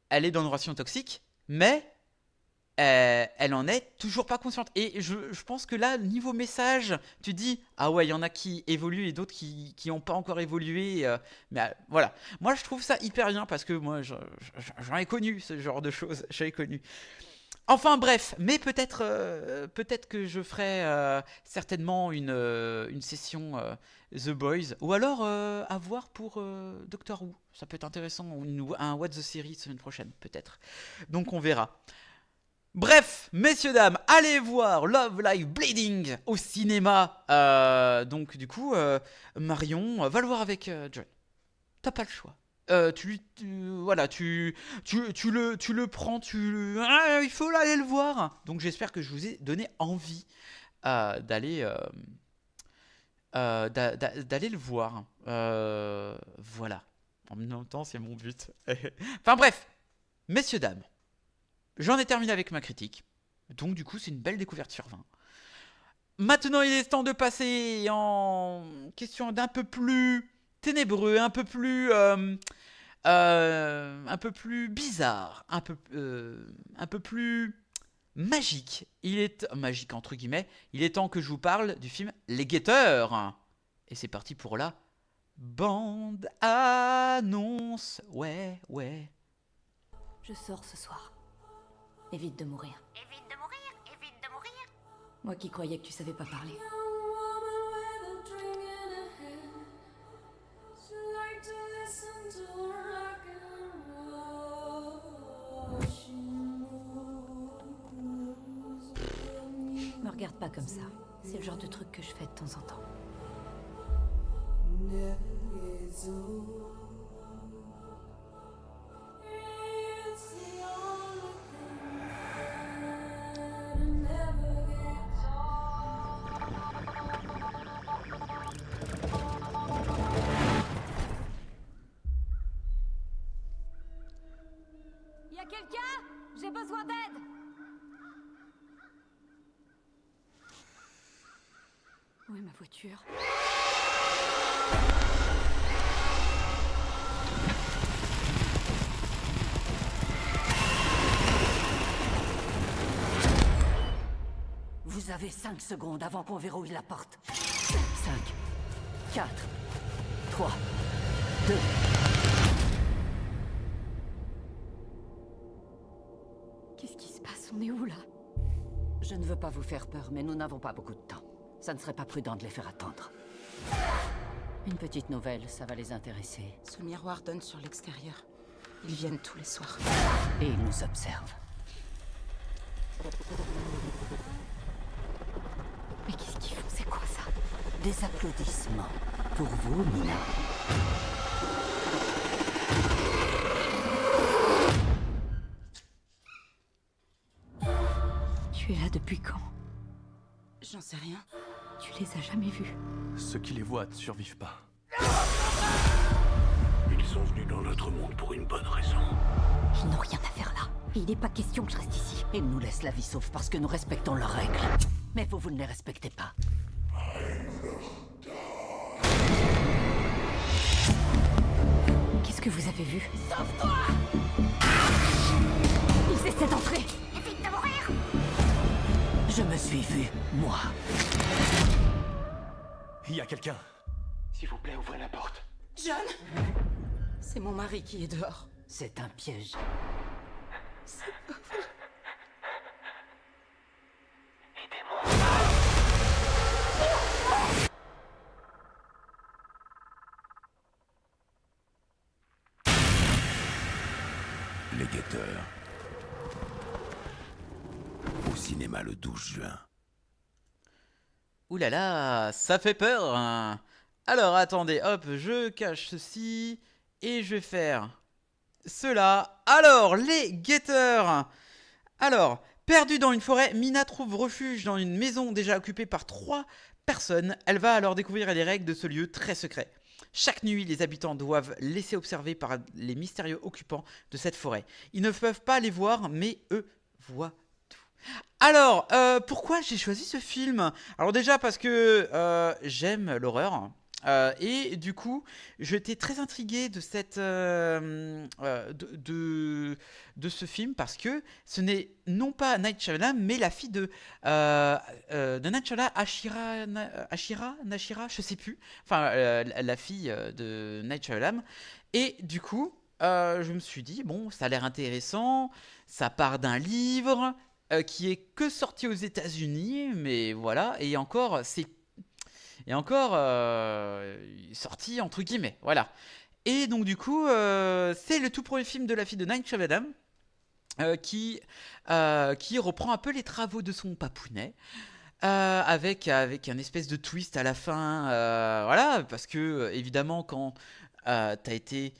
elle est dans une relation toxique, mais... elle en est toujours pas consciente. Et je pense que là, niveau message, tu dis, ah ouais, il y en a qui évoluent et d'autres qui n'ont pas encore évolué. Mais voilà. Moi, je trouve ça hyper bien parce que moi, j'en ai connu ce genre de choses. J'en ai connu. Enfin bref, mais peut-être que je ferai certainement une session The Boys. Ou alors à voir pour Doctor Who. Ça peut être intéressant. Un What the Series semaine prochaine, peut-être. Donc on verra. Bref, messieurs, dames, allez voir Love Lies Bleeding au cinéma. Donc du coup, Marion va le voir avec John. T'as pas le choix. Tu le prends, il faut aller le voir. Donc j'espère que je vous ai donné envie d'aller le voir. Voilà. En même temps, c'est mon but. Enfin bref, messieurs, dames. J'en ai terminé avec ma critique. Donc du coup, c'est une belle découverte sur 20. Maintenant, il est temps de passer en question d'un peu plus ténébreux, un peu plus bizarre, un peu plus magique. Magique entre guillemets. Il est temps que je vous parle du film Les Guetteurs. Et c'est parti pour la bande annonce. Ouais. Je sors ce soir. Évite de mourir. Évite de mourir. Moi qui croyais que tu savais pas parler. Me regarde pas comme ça. C'est le genre de truc que je fais de temps en temps. Y'a quelqu'un? J'ai besoin d'aide! Où est ma voiture? Vous avez 5 secondes avant qu'on verrouille la porte. 5, 4, 3, 2... Qu'est-ce qui se passe? On est où, là? Je ne veux pas vous faire peur, mais nous n'avons pas beaucoup de temps. Ça ne serait pas prudent de les faire attendre. Une petite nouvelle, ça va les intéresser. Ce miroir donne sur l'extérieur. Ils viennent tous les soirs. Et ils nous observent. Mais qu'est-ce qu'ils font? C'est quoi ça? Des applaudissements. Pour vous, Mina. Tu es là depuis quand? J'en sais rien. Tu les as jamais vus? Ceux qui les voient ne survivent pas. Ils sont venus dans notre monde pour une bonne raison. Ils n'ont rien à faire là. Et il n'est pas question que je reste ici. Ils nous laissent la vie sauve parce que nous respectons leurs règles. Mais vous ne les respectez pas. Qu'est-ce que vous avez vu? Sauve-toi! Ils essaient d'entrer! Évite de mourir! Je me suis vu, moi. Il y a quelqu'un. S'il vous plaît, ouvrez la porte. John! C'est mon mari qui est dehors. C'est un piège. Les Guetteurs. Au cinéma le 12 juin. Ouh là là, ça fait peur, hein. Alors attendez, hop, je cache ceci et je vais faire cela. Alors, les guetteurs. Alors, perdue dans une forêt, Mina trouve refuge dans une maison déjà occupée par 3 personnes. Elle va alors découvrir les règles de ce lieu très secret. Chaque nuit, les habitants doivent laisser observer par les mystérieux occupants de cette forêt. Ils ne peuvent pas les voir, mais eux voient tout. Alors, pourquoi j'ai choisi ce film? Alors déjà parce que j'aime l'horreur. Et du coup, j'étais très intrigué de ce film parce que ce n'est non pas Night Shyamalan, mais la fille de Night Shyamalan, Nashira, je sais plus. Enfin, la fille de Night Shyamalan. Et du coup, je me suis dit, bon, ça a l'air intéressant. Ça part d'un livre qui est que sorti aux États-Unis, mais voilà. Et encore, sorti entre guillemets, voilà. Et donc du coup, c'est le tout premier film de la fille de Night Shyamalan qui reprend un peu les travaux de son papounet, avec un espèce de twist à la fin, voilà, parce que évidemment quand t'as été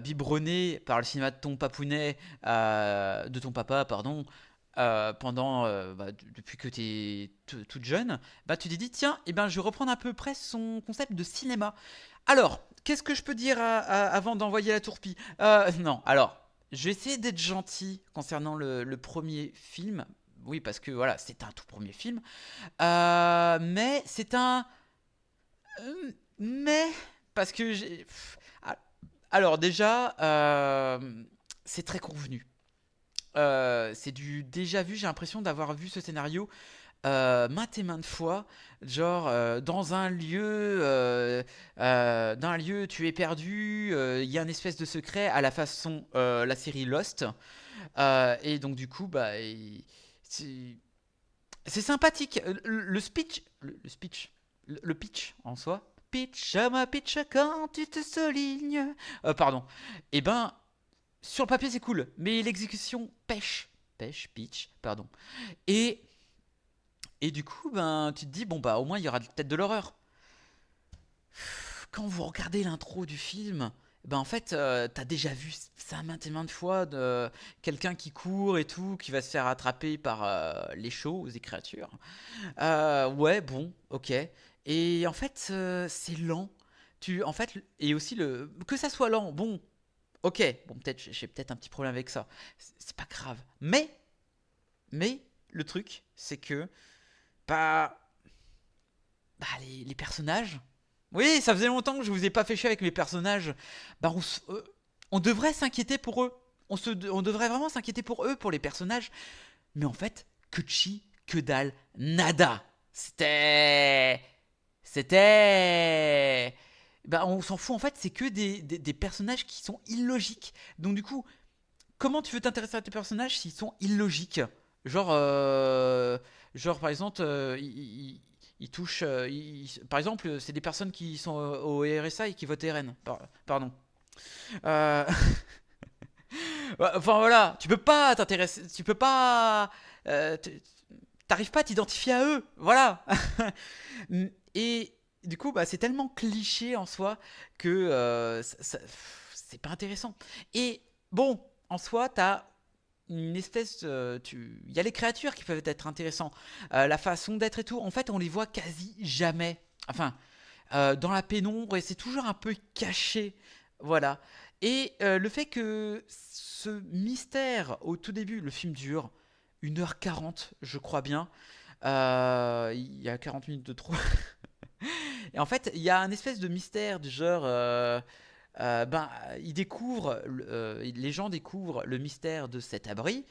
biberonné par le cinéma de ton papounet, de ton papa, pardon. Depuis que tu es toute jeune, tu t'es dit tiens, je vais reprendre à peu près son concept de cinéma. Alors, qu'est-ce que je peux dire avant d'envoyer la tourpie? Non, alors, je vais essayer d'être gentil concernant le premier film. Oui, parce que voilà, c'est un tout premier film. Mais c'est un... mais... Parce que j'ai... Alors déjà, c'est très convenu. C'est du déjà vu, j'ai l'impression d'avoir vu ce scénario maintes et maintes fois, genre dans un lieu tu es perdu, il y a une espèce de secret à la façon la série Lost, et donc du coup c'est sympathique. Le pitch en soi, pitch quand tu te soulignes, pardon, et sur le papier, c'est cool, mais l'exécution pitch, pardon. Et du coup, tu te dis, bon, au moins, il y aura peut-être de l'horreur. Quand vous regardez l'intro du film, en fait, t'as déjà vu ça maintes et maintes fois, de quelqu'un qui court et tout, qui va se faire attraper par les choses, les créatures. Ouais, bon, ok. Et en fait, c'est lent. Et aussi, que ça soit lent, bon... Ok, bon, peut-être j'ai peut-être un petit problème avec ça. C'est pas grave. Mais le truc, c'est que les personnages. Oui, ça faisait longtemps que je vous ai pas fait chier avec mes personnages. On devrait s'inquiéter pour eux. On devrait vraiment s'inquiéter pour eux, pour les personnages. Mais en fait, que chi, que dalle, nada. C'était bah, on s'en fout en fait, c'est que des personnages qui sont illogiques. Donc du coup, comment tu veux t'intéresser à tes personnages s'ils sont illogiques? Genre, genre par exemple, ils touchent, par exemple, c'est des personnes qui sont au RSA et qui votent RN. Pardon. Euh, ouais, enfin voilà, tu peux pas t'intéresser, tu peux pas, t'arrives pas à t'identifier à eux, voilà. Et du coup, bah, c'est tellement cliché en soi que c'est pas intéressant. Et bon, en soi, t'as une espèce, il y a les créatures qui peuvent être intéressants, la façon d'être et tout. En fait, on les voit quasi jamais. Enfin, dans la pénombre et c'est toujours un peu caché, voilà. Et le fait que ce mystère au tout début, le film dure 1h40, je crois bien. Il y a 40 minutes de trop. Et en fait, il y a un espèce de mystère du genre. Ben, ils découvrent, les gens découvrent le mystère de cet abri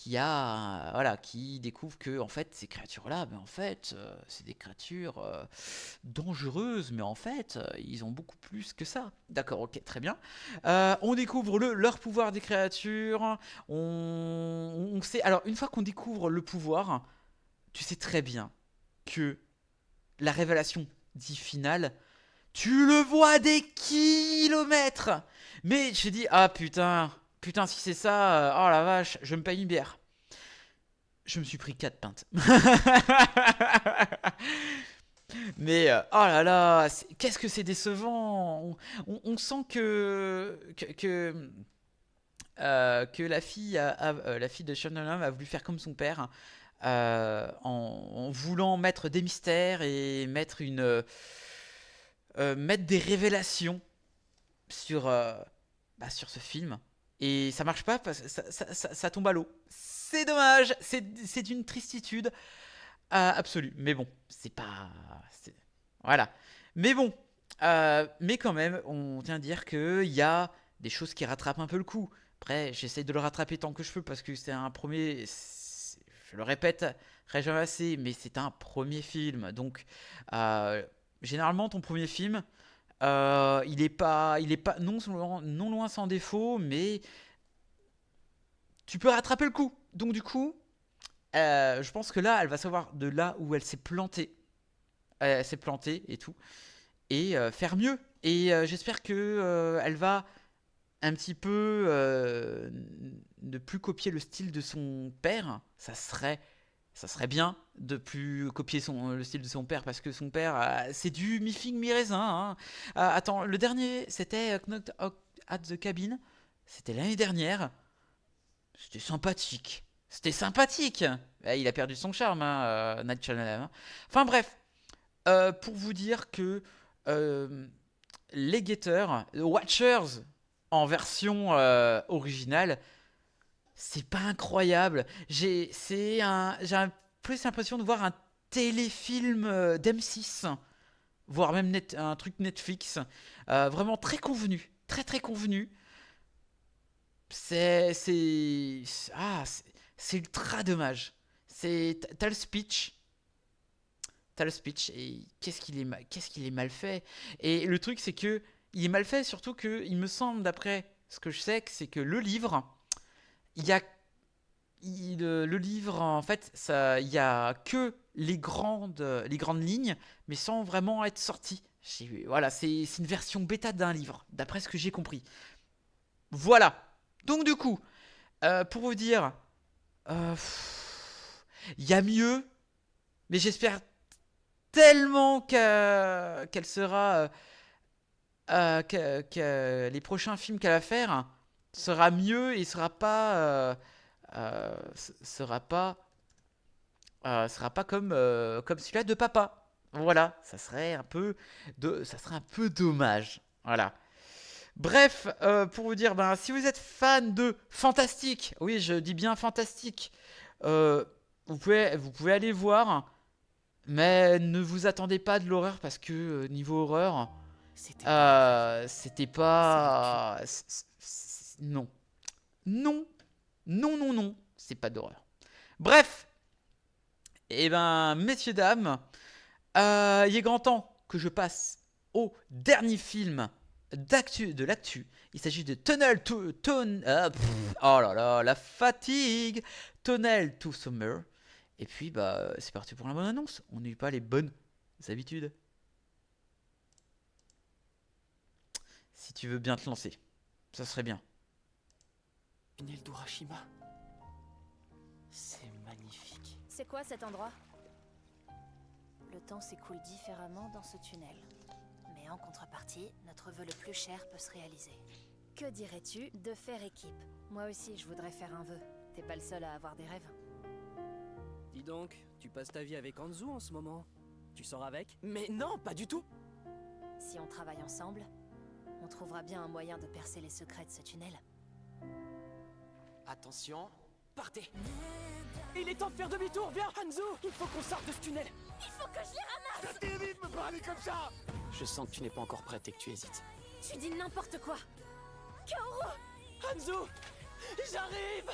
voilà, qui découvre que en fait ces créatures-là, ben, en fait, c'est des créatures dangereuses, mais en fait, ils ont beaucoup plus que ça. D'accord, ok, très bien. On découvre leur pouvoir des créatures. On sait. Alors, une fois qu'on découvre le pouvoir, tu sais très bien que la révélation dit finale. Tu le vois des kilomètres. Mais j'ai dit, ah putain, si c'est ça, oh la vache, je me paye une bière. Je me suis pris 4 pintes. Mais oh là là, qu'est-ce que c'est décevant. On sent que la fille, la fille de Sean Connery a voulu faire comme son père, en voulant mettre des mystères et mettre des révélations sur, sur ce film. Et ça marche pas parce que ça tombe à l'eau. C'est dommage, c'est d'une tristitude absolue. Mais bon, c'est pas. Voilà. Mais bon, mais quand même, on tient à dire qu'il y a des choses qui rattrapent un peu le coup. Après, j'essaye de le rattraper tant que je peux parce que c'est un premier. Je le répète, jamais assez, mais c'est un premier film. Donc, généralement, ton premier film, il est pas non loin sans défaut, mais tu peux rattraper le coup. Donc du coup, je pense que là, elle va savoir de là où elle s'est plantée. Elle s'est plantée et tout, et faire mieux. Et j'espère que elle va un petit peu ne plus copier le style de son père. Ça serait bien de plus copier le style de son père parce que son père, c'est du mi-figue mi-raisin. Hein. Attends, le dernier, c'était Knocked at the Cabin. C'était l'année dernière. C'était sympathique. Il a perdu son charme, hein, Night Shyamalan. Enfin bref, pour vous dire que les Gators, Watchers en version originale, c'est pas incroyable. J'ai plus l'impression de voir un téléfilm d'M6, voire même un truc Netflix. Vraiment très convenu. Très très convenu. C'est ultra dommage. T'as le speech. Et qu'est-ce qu'il est mal fait. Et le truc, c'est que il est mal fait, surtout que il me semble, d'après ce que je sais, c'est que le livre. Le livre, en fait, il y a que les grandes lignes, mais sans vraiment être sorti. Voilà, c'est une version bêta d'un livre, d'après ce que j'ai compris. Voilà. Donc du coup, pour vous dire, il y a mieux, mais j'espère tellement qu'elle sera, que les prochains films qu'elle va faire sera mieux et sera pas comme celui-là de papa. Voilà, ça serait un peu dommage. Voilà. Bref, pour vous dire, si vous êtes fan de fantastique, oui, je dis bien fantastique, vous pouvez aller voir, mais ne vous attendez pas de l'horreur parce que niveau horreur, c'était pas, non, c'est pas d'horreur. Bref, messieurs dames, il est grand temps que je passe au dernier film de l'actu. Il s'agit de Tunnel to... oh là là, la fatigue. Tunnel to Summer. Et puis, bah, c'est parti pour la bonne annonce. On n'eut pas les bonnes habitudes. Si tu veux bien te lancer, ça serait bien. Tunnel d'Urashima. C'est magnifique. C'est quoi cet endroit? Le temps s'écoule différemment dans ce tunnel. Mais en contrepartie, notre vœu le plus cher peut se réaliser. Que dirais-tu de faire équipe? Moi aussi, je voudrais faire un vœu. T'es pas le seul à avoir des rêves. Dis donc, tu passes ta vie avec Anzu en ce moment. Tu sors avec? Mais non, pas du tout. Si on travaille ensemble, on trouvera bien un moyen de percer les secrets de ce tunnel. Attention, partez. Il est temps de faire demi-tour, viens Hanzo. Il faut qu'on sorte de ce tunnel. Il faut que je les ramasse! Ça t'évite de me parler comme ça. Je sens que tu n'es pas encore prête et que tu hésites. Tu dis n'importe quoi! Kaoru! Hanzo, j'arrive.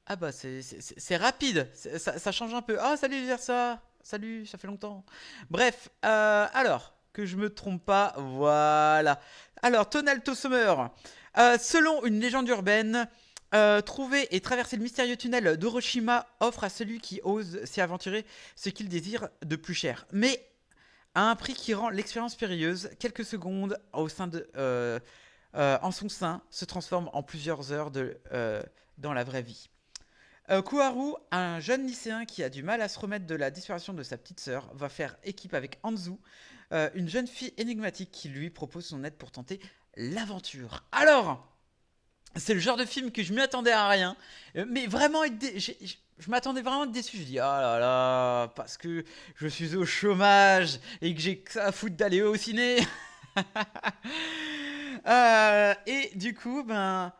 Ah bah c'est rapide, ça change un peu. Ah salut Versa, salut, ça fait longtemps. Bref, alors, que je me trompe pas, voilà. Alors, Tunnel to Summer. Selon une légende urbaine, trouver et traverser le mystérieux tunnel d'Hiroshima offre à celui qui ose s'y aventurer ce qu'il désire de plus cher. Mais à un prix qui rend l'expérience périlleuse, quelques secondes au sein en son sein se transforment en plusieurs heures dans la vraie vie. Kuharu, un jeune lycéen qui a du mal à se remettre de la disparition de sa petite sœur, va faire équipe avec Anzu, une jeune fille énigmatique qui lui propose son aide pour tenter l'aventure. Alors, c'est le genre de film que je m'y attendais à rien, mais vraiment, je m'attendais vraiment à être déçu. Je dis, ah là là, parce que je suis au chômage et que j'ai que ça à foutre d'aller au ciné. Et du coup, ben...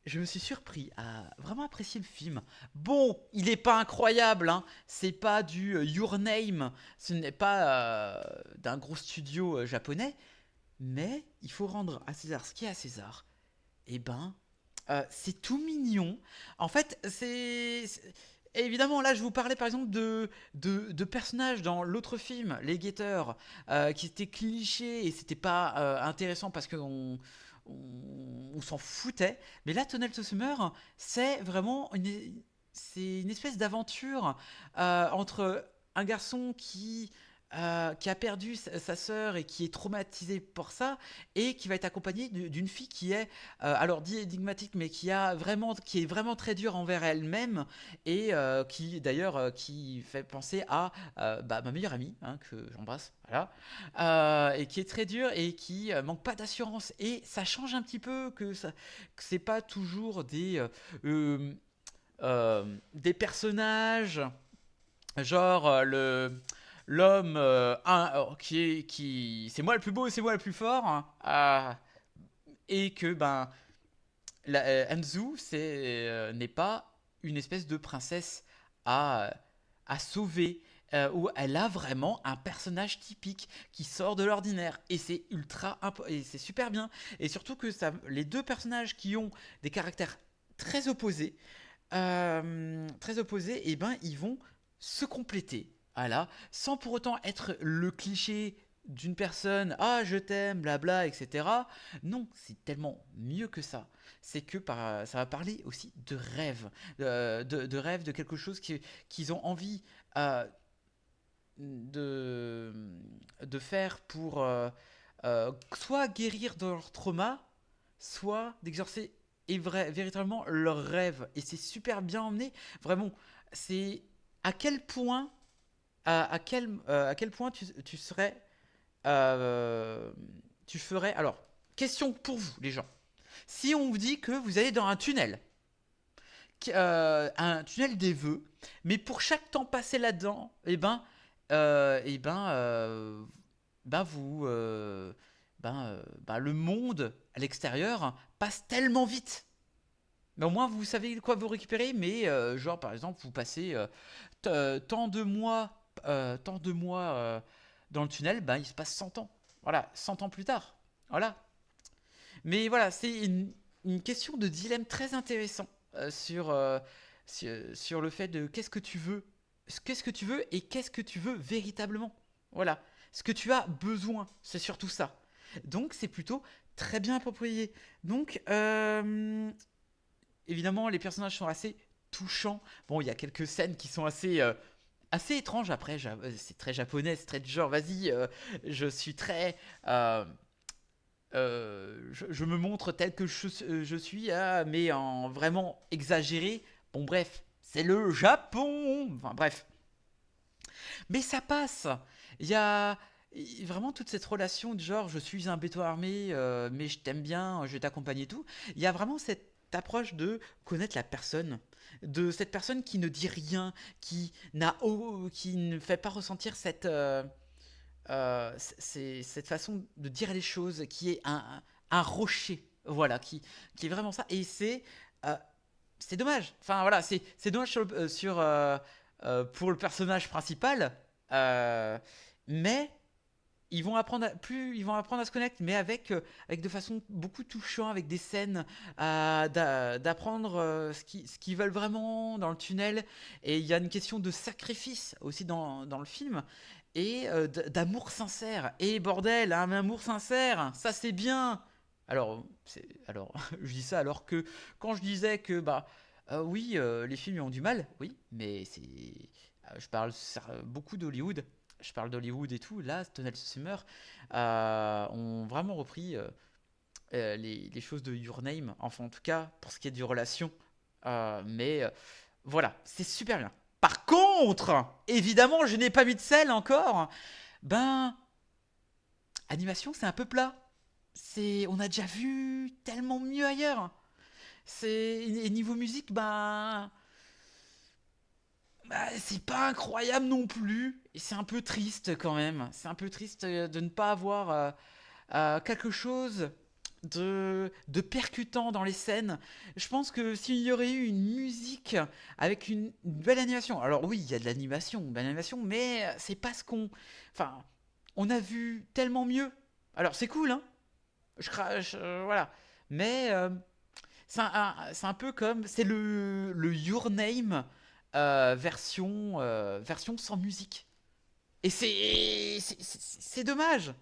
je me suis surpris à vraiment apprécier le film. Bon, il n'est pas incroyable, hein. C'est pas du Your Name, ce n'est pas d'un gros studio japonais, mais il faut rendre à César ce qui est à César. Et ben, c'est tout mignon. En fait, évidemment, là, je vous parlais par exemple de personnages dans l'autre film, Les Guetteurs, qui étaient clichés et c'était pas intéressant parce qu'on s'en foutait. Mais là, Tunnel to Summer, c'est vraiment une espèce d'aventure entre un garçon qui a perdu sa sœur et qui est traumatisé pour ça, et qui va être accompagné d'une fille qui est alors dit énigmatique, mais qui est vraiment très dure envers elle-même, et qui d'ailleurs qui fait penser à ma meilleure amie, hein, que j'embrasse, voilà, et qui est très dure et qui manque pas d'assurance, et ça change un petit peu que c'est pas toujours des personnages genre l'homme qui c'est moi le plus beau, c'est moi le plus fort, hein, et que ben Anzu n'est pas une espèce de princesse à sauver, où elle a vraiment un personnage typique qui sort de l'ordinaire, et c'est et c'est super bien, et surtout que les deux personnages qui ont des caractères très opposés, et ben ils vont se compléter. Voilà, sans pour autant être le cliché d'une personne, ah je t'aime, blabla, etc. Non, c'est tellement mieux que ça. C'est que ça va parler aussi de rêve, de rêve, de quelque chose qu'ils ont envie de faire pour soit guérir de leur trauma, soit d'exercer véritablement leur rêve. Et c'est super bien emmené, vraiment. C'est à quel point tu serais tu ferais, alors question pour vous les gens, si on vous dit que vous allez dans un tunnel des vœux, mais pour chaque temps passé là-dedans, le monde à l'extérieur passe tellement vite. Mais au moins vous savez quoi vous récupérez, mais genre par exemple vous passez tant de mois dans le tunnel, ben, il se passe 100 ans. Voilà, 100 ans plus tard. Voilà. Mais voilà, c'est une question de dilemme très intéressant sur sur le fait de qu'est-ce que tu veux et qu'est-ce que tu veux véritablement. Voilà, ce que tu as besoin, c'est surtout ça. Donc c'est plutôt très bien approprié. Donc évidemment les personnages sont assez touchants. Bon, il y a quelques scènes qui sont assez étranges. Après, c'est très japonais, c'est très du genre vas-y, je suis très je me montre tel que je suis, mais en vraiment exagéré. Bon, bref, c'est le Japon. Enfin, bref. Mais ça passe. Il y a vraiment toute cette relation de genre, je suis un béton armé, mais je t'aime bien, je vais t'accompagner et tout. Il y a vraiment cette approche de connaître la personne, de cette personne qui ne dit rien, qui ne fait pas ressentir cette façon de dire les choses, qui est un rocher, voilà, qui est vraiment ça. Et c'est dommage. Enfin voilà, c'est dommage pour le personnage principal, mais ils vont apprendre à se connecter, mais avec de façon beaucoup touchante, avec des scènes d'apprendre ce qu'ils veulent vraiment dans le tunnel. Et il y a une question de sacrifice aussi dans le film, et d'amour sincère. Et bordel, un amour sincère, ça c'est bien. Alors je dis ça alors que quand je disais que oui, les films ont du mal, oui, mais je parle beaucoup d'Hollywood. Je parle d'Hollywood et tout. Là, Tunnel Summer ont vraiment repris les choses de Your Name, enfin en tout cas pour ce qui est du relation. Mais voilà, c'est super bien. Par contre, évidemment, je n'ai pas mis de sel encore. Animation, c'est un peu plat. On a déjà vu tellement mieux ailleurs. Et niveau musique, c'est pas incroyable non plus. Et c'est un peu triste quand même. C'est un peu triste de ne pas avoir quelque chose de percutant dans les scènes. Je pense que s'il y aurait eu une musique avec une belle animation. Alors oui, il y a de l'animation, belle animation, mais c'est pas ce qu'on... Enfin, on a vu tellement mieux. Alors c'est cool, hein. Voilà. Mais c'est un peu comme... C'est le Your Name version sans musique. Et c'est dommage.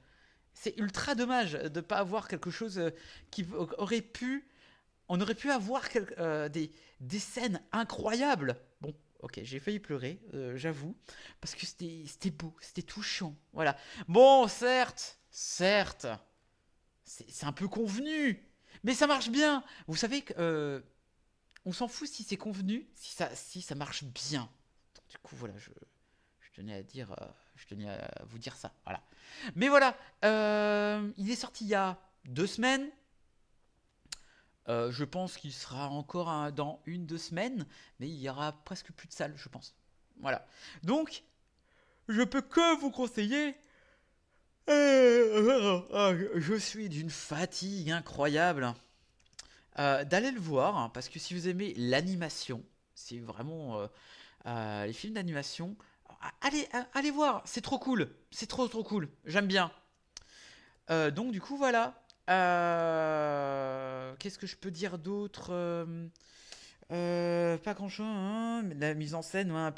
C'est ultra dommage de ne pas avoir quelque chose qui aurait pu... On aurait pu avoir des scènes incroyables. Bon, ok, j'ai failli pleurer, j'avoue. Parce que c'était beau, c'était touchant. Voilà. Bon, certes, c'est un peu convenu. Mais ça marche bien. Vous savez que... on s'en fout si c'est convenu, si ça marche bien. Donc, du coup, voilà, je tenais à vous dire ça. Voilà. Mais voilà, il est sorti il y a 2 semaines. Je pense qu'il sera encore dans 1-2 semaines, mais il y aura presque plus de salles, je pense. Voilà. Donc, je peux que vous conseiller. Je suis d'une fatigue incroyable. D'aller le voir, hein, parce que si vous aimez l'animation, c'est vraiment les films d'animation, allez voir, c'est trop cool, c'est trop cool, j'aime bien. Donc du coup voilà, qu'est-ce que je peux dire d'autre? Pas grand chose, hein, la mise en scène, ouais, un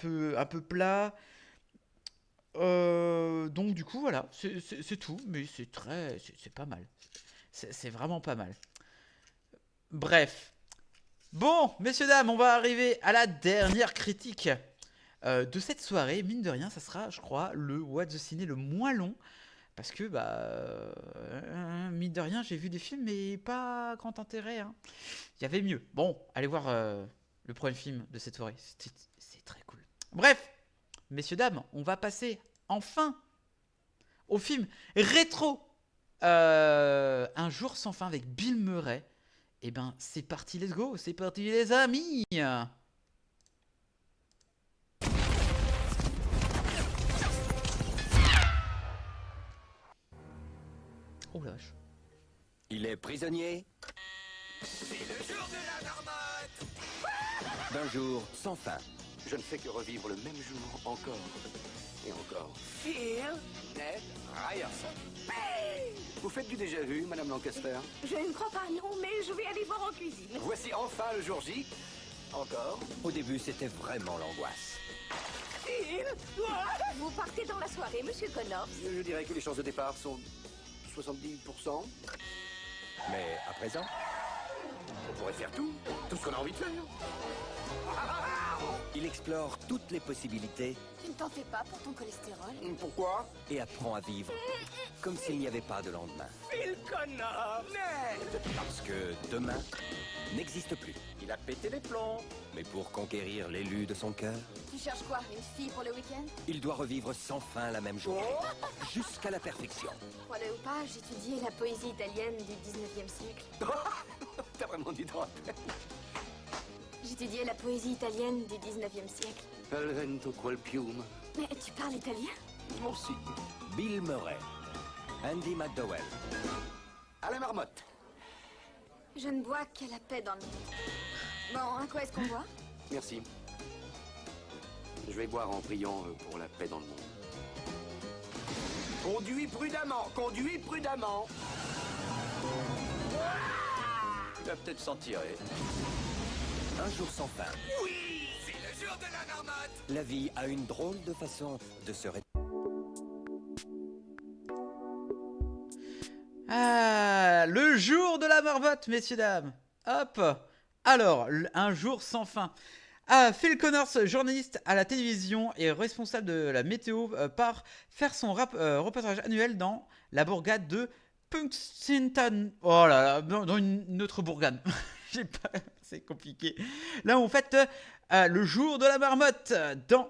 peu plat. Donc du coup voilà, c'est tout, mais c'est pas mal, c'est vraiment pas mal. Bref. Bon, messieurs, dames, on va arriver à la dernière critique de cette soirée. Mine de rien, ça sera, je crois, le What the Ciné le moins long. Parce que, mine de rien, j'ai vu des films, mais pas grand intérêt. Hein. Il y avait mieux. Bon, allez voir le premier film de cette soirée. C'est très cool. Bref, messieurs, dames, on va passer enfin au film rétro. Un jour sans fin avec Bill Murray. Eh ben, c'est parti, let's go, c'est parti les amis. Oh lâche. Il est prisonnier. C'est le jour de la marmotte. D'un jour sans fin. Je ne fais que revivre le même jour encore et encore. Phil, Ned, Ryerson. hey! Vous faites du déjà-vu, Madame Lancaster? Je ne crois pas, non, mais je vais aller voir en cuisine. Voici enfin le jour J. Encore? Au début, c'était vraiment l'angoisse. Vous partez dans la soirée, monsieur Connors. Je dirais que les chances de départ sont 70%. Mais à présent, on pourrait faire tout ce qu'on a envie de faire. Il explore toutes les possibilités. Tu ne t'en fais pas pour ton cholestérol? Pourquoi? Et apprend à vivre comme s'il n'y avait pas de lendemain. Phil Connors! Merde! Parce que demain n'existe plus. Il a pété les plombs. Mais pour conquérir l'élu de son cœur, Tu cherches quoi? Une fille pour le week-end? il doit revivre sans fin la même journée. Jusqu'à la perfection. Crois-le ou pas, j'étudiais la poésie italienne du 19e siècle. T'as vraiment dit droit. J'étudiais la poésie italienne du 19e siècle. Al vento quel piume. Mais tu parles italien? Moi aussi. Bill Murray. Andy McDowell. À la marmotte. Je ne bois qu'à la paix dans le monde. Bon, à quoi est-ce qu'on boit? Merci. Je vais boire en priant pour la paix dans le monde. Conduis prudemment, conduis prudemment. Tu vas peut-être s'en tirer. Un jour sans fin. Oui, c'est le jour de la marmotte. La vie a une drôle de façon de se Ah, le jour de la marmotte, messieurs, dames. Hop. Alors, un jour sans fin. Ah, Phil Connors, journaliste à la télévision et responsable de la météo, part faire son reportage annuel dans la bourgade de Punxsutawney. Oh là là, dans une autre bourgade. C'est compliqué. Là, on fête le jour de la marmotte dans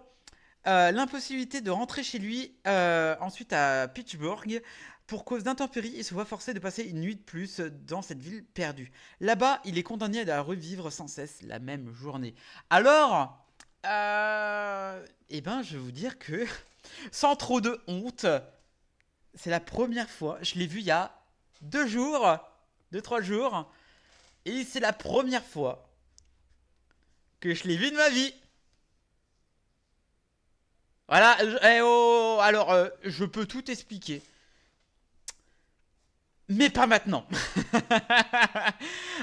l'impossibilité de rentrer chez lui ensuite à Pittsburgh. Pour cause d'intempéries, il se voit forcé de passer une nuit de plus dans cette ville perdue. Là-bas, il est condamné à revivre sans cesse la même journée. Alors, eh ben, je vais vous dire que, sans trop de honte, c'est la première fois, je l'ai vu il y a 2 jours, 2-3 jours, et c'est la première fois que je l'ai vu de ma vie. Voilà, alors, je peux tout expliquer. Mais pas maintenant.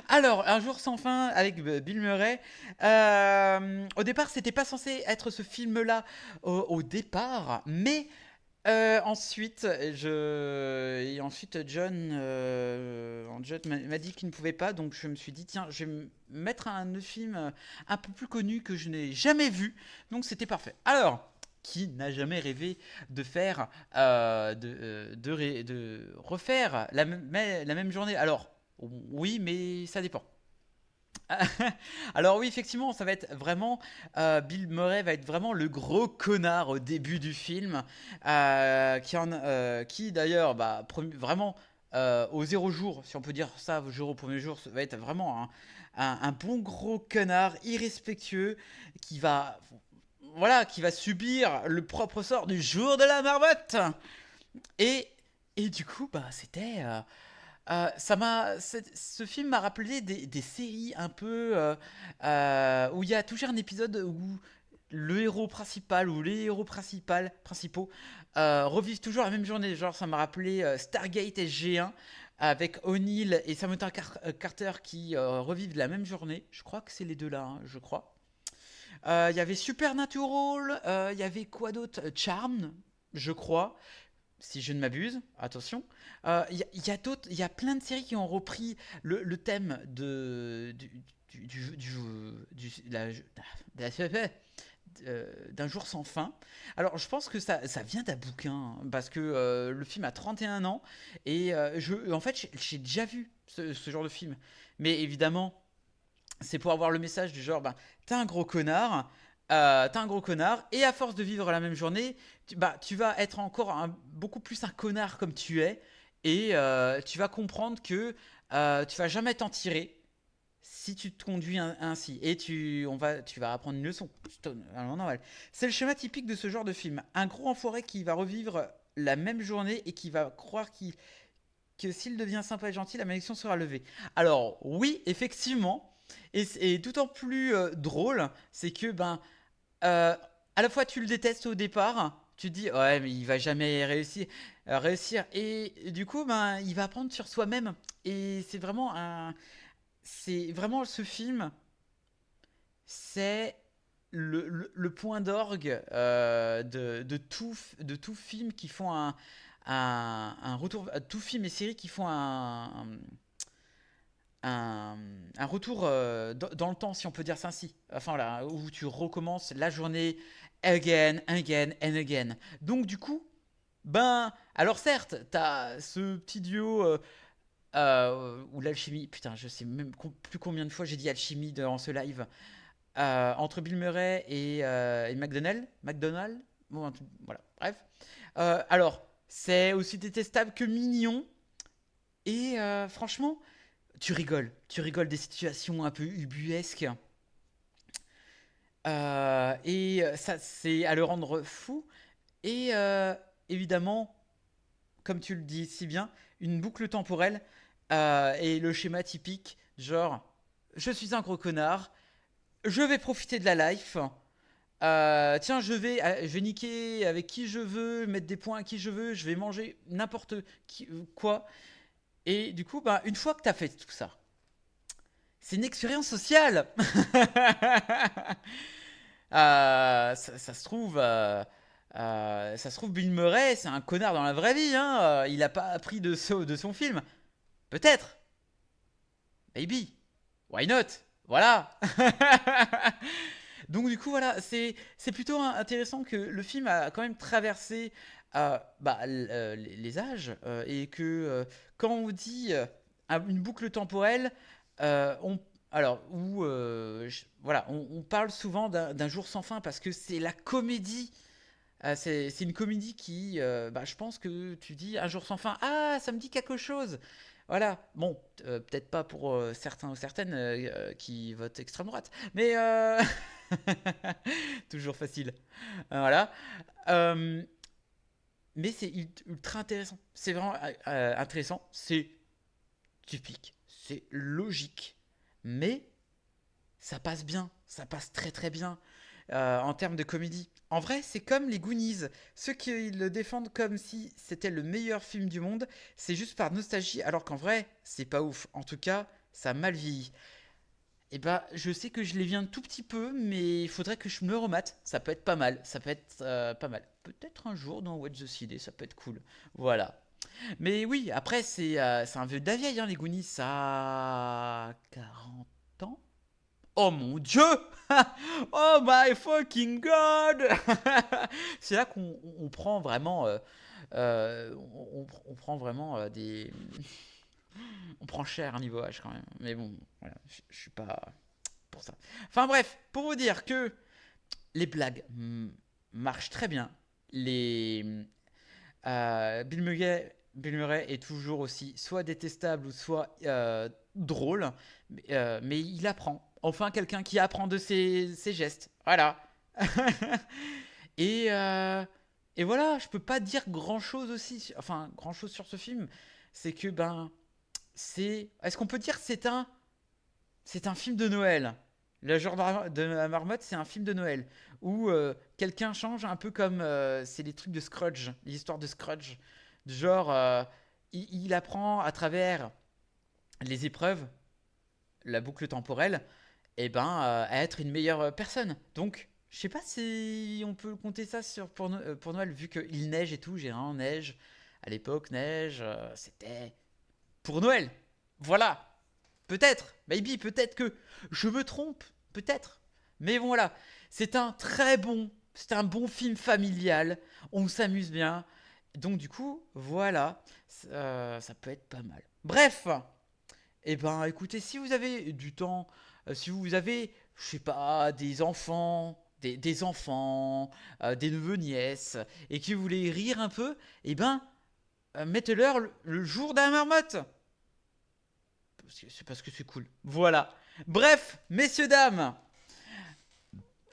Alors, un jour sans fin avec Bill Murray. Au départ, c'était pas censé être ce film-là au départ, mais ensuite, John m'a dit qu'il ne pouvait pas, donc je me suis dit tiens, je vais me mettre un film un peu plus connu que je n'ai jamais vu, donc c'était parfait. Alors. Qui n'a jamais rêvé de faire, de refaire la même journée? Alors, oui, mais ça dépend. Alors oui, effectivement, ça va être vraiment... Bill Murray va être vraiment le gros connard au début du film, qui d'ailleurs, vraiment, au 0 jour, si on peut dire ça, au premier jour, ça va être vraiment un bon gros connard irrespectueux qui va... Voilà, qui va subir le propre sort du jour de la marmotte. Et du coup, c'était... ce film m'a rappelé des séries un peu... où il y a toujours un épisode où le héros principal ou les héros principaux revivent toujours la même journée. Genre, ça m'a rappelé Stargate SG1 avec O'Neill et Samantha Carter qui revivent la même journée. Je crois que c'est les deux là, hein, je crois. Il y avait Supernatural, il y avait quoi d'autre? Charmed, je crois, si je ne m'abuse, attention. Il y a plein de séries qui ont repris le thème d'un jour sans fin. Alors je pense que ça vient d'un bouquin, parce que le film a 31 ans, et en fait j'ai déjà vu ce genre de film. Mais évidemment... C'est pour avoir le message du genre, t'es un gros connard, et à force de vivre la même journée, tu vas être encore beaucoup plus un connard comme tu es, et tu vas comprendre que tu vas jamais t'en tirer si tu te conduis ainsi, et tu vas apprendre une leçon. C'est le schéma typique de ce genre de film. Un gros enfoiré qui va revivre la même journée et qui va croire que s'il devient sympa et gentil, la malédiction sera levée. Alors oui, effectivement... Et d'autant plus drôle, c'est que à la fois tu le détestes au départ, tu te dis ouais mais il va jamais réussir, et du coup il va apprendre sur soi-même, et c'est vraiment ce film, c'est le point d'orgue de tout film qui font un retour, tout film et série qui font un retour dans le temps, si on peut dire ça ainsi. Enfin là, où tu recommences la journée again, again and again. Donc du coup, ben, alors certes, t'as ce petit duo ou l'alchimie. Putain, je sais même plus combien de fois j'ai dit alchimie dans ce live. Entre Bill Murray et McDonald. Bon, voilà, bref. Alors, c'est aussi détestable que mignon. Et franchement, tu rigoles des situations un peu ubuesques. Et ça, c'est à le rendre fou. Et évidemment, comme tu le dis si bien, une boucle temporelle et le schéma typique, genre, je suis un gros connard, je vais profiter de la life. Tiens, je vais niquer avec qui je veux, mettre des points à qui je veux, je vais manger n'importe quoi. Et du coup, bah, une fois que tu as fait tout ça, c'est une expérience sociale. Ça se trouve, Bill Murray, c'est un connard dans la vraie vie. Hein. Il n'a pas appris de son film. Peut-être. Maybe. Why not? Voilà. Donc du coup, voilà, c'est plutôt intéressant que le film a quand même traversé les âges et que quand on dit une boucle temporelle, on parle souvent d'un jour sans fin parce que c'est la comédie. C'est une comédie qui, je pense que tu dis un jour sans fin, ah, ça me dit quelque chose. Voilà, bon, peut-être pas pour certains ou certaines qui votent extrême droite, mais toujours facile. Voilà. Mais c'est ultra intéressant. C'est vraiment intéressant. C'est typique. C'est logique. Mais ça passe bien. Ça passe très très bien en termes de comédie. En vrai, c'est comme les Goonies. Ceux qui le défendent comme si c'était le meilleur film du monde, c'est juste par nostalgie, alors qu'en vrai, c'est pas ouf. En tout cas, ça a mal vieilli. Et bah, je sais que je les viens un tout petit peu, mais il faudrait que je me remate. Ça peut être pas mal. Ça peut être pas mal. Peut-être un jour dans Watch the CD, ça peut être cool. Voilà. Mais oui, après, c'est un vieux de la vieille, hein, les Goonies. Ça a 40 ans. Oh mon Dieu! Oh my fucking God! C'est là qu'on prend vraiment, on prend vraiment des, on prend cher niveau âge quand même. Mais bon, voilà, je suis pas pour ça. Enfin bref, pour vous dire que les blagues marchent très bien. Bill Murray est toujours aussi soit détestable ou soit drôle, mais il apprend. Enfin, quelqu'un qui apprend de ses gestes. Voilà. et voilà, je peux pas dire grand-chose aussi. Enfin, grand-chose sur ce film. C'est que, est-ce qu'on peut dire que c'est un film de Noël? Le genre de la marmotte, c'est un film de Noël. Où quelqu'un change un peu comme... c'est les trucs de Scrooge, l'histoire de Scrooge. Genre, il apprend à travers les épreuves, la boucle temporelle, à être une meilleure personne. Donc, je sais pas si on peut compter ça pour Noël, vu qu'il neige et tout. J'ai un neige. À l'époque, neige, c'était pour Noël. Voilà. Peut-être, maybe, peut-être que je me trompe, peut-être. Mais voilà, c'est un bon film familial. On s'amuse bien. Donc du coup, voilà, ça peut être pas mal. Bref, écoutez, si vous avez du temps, si vous avez, je sais pas, des enfants, des enfants, des neveux, nièces, et que vous voulez rire un peu, mettez-leur le jour de la marmotte. C'est parce que c'est cool. Voilà. Bref, messieurs, dames,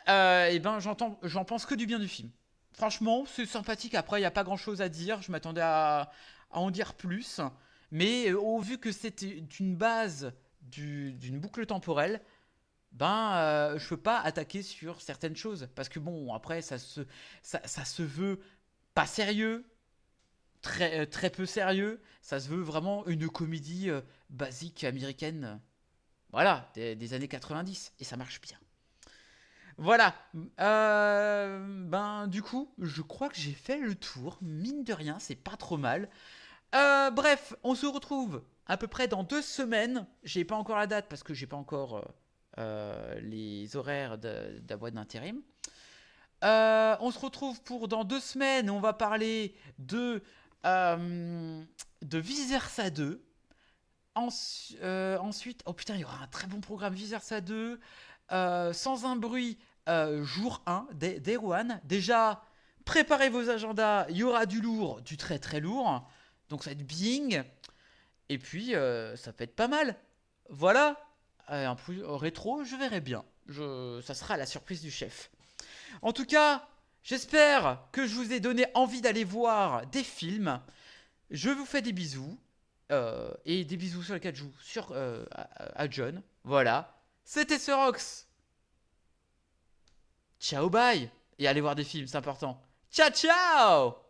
j'en pense que du bien du film. Franchement, c'est sympathique. Après, il n'y a pas grand-chose à dire. Je m'attendais à en dire plus. Mais au vu que c'était une base d'une boucle temporelle, je ne peux pas attaquer sur certaines choses. Parce que bon, après, ça se veut pas sérieux. Très, très peu sérieux. Ça se veut vraiment une comédie basique américaine. Voilà, des années 90. Et ça marche bien. Voilà. Du coup, je crois que j'ai fait le tour. Mine de rien, c'est pas trop mal. Bref, on se retrouve à peu près dans 2 semaines. J'ai pas encore la date parce que j'ai pas encore les horaires de la boîte d'intérim. On se retrouve pour dans 2 semaines. On va parler de Vice Versa 2. Ensuite, oh putain, il y aura un très bon programme Vice Versa 2. Sans un bruit, jour 1, Day One. Déjà, préparez vos agendas. Il y aura du lourd, du très très lourd. Donc ça va être Bing. Et puis, ça peut être pas mal. Voilà. Un peu rétro, je verrai bien. Ça sera la surprise du chef. En tout cas, j'espère que je vous ai donné envie d'aller voir des films. Je vous fais des bisous. Et des bisous sur les 4 joues à John. Voilà. C'était Cerox. Ciao, bye. Et allez voir des films, c'est important. Ciao, ciao.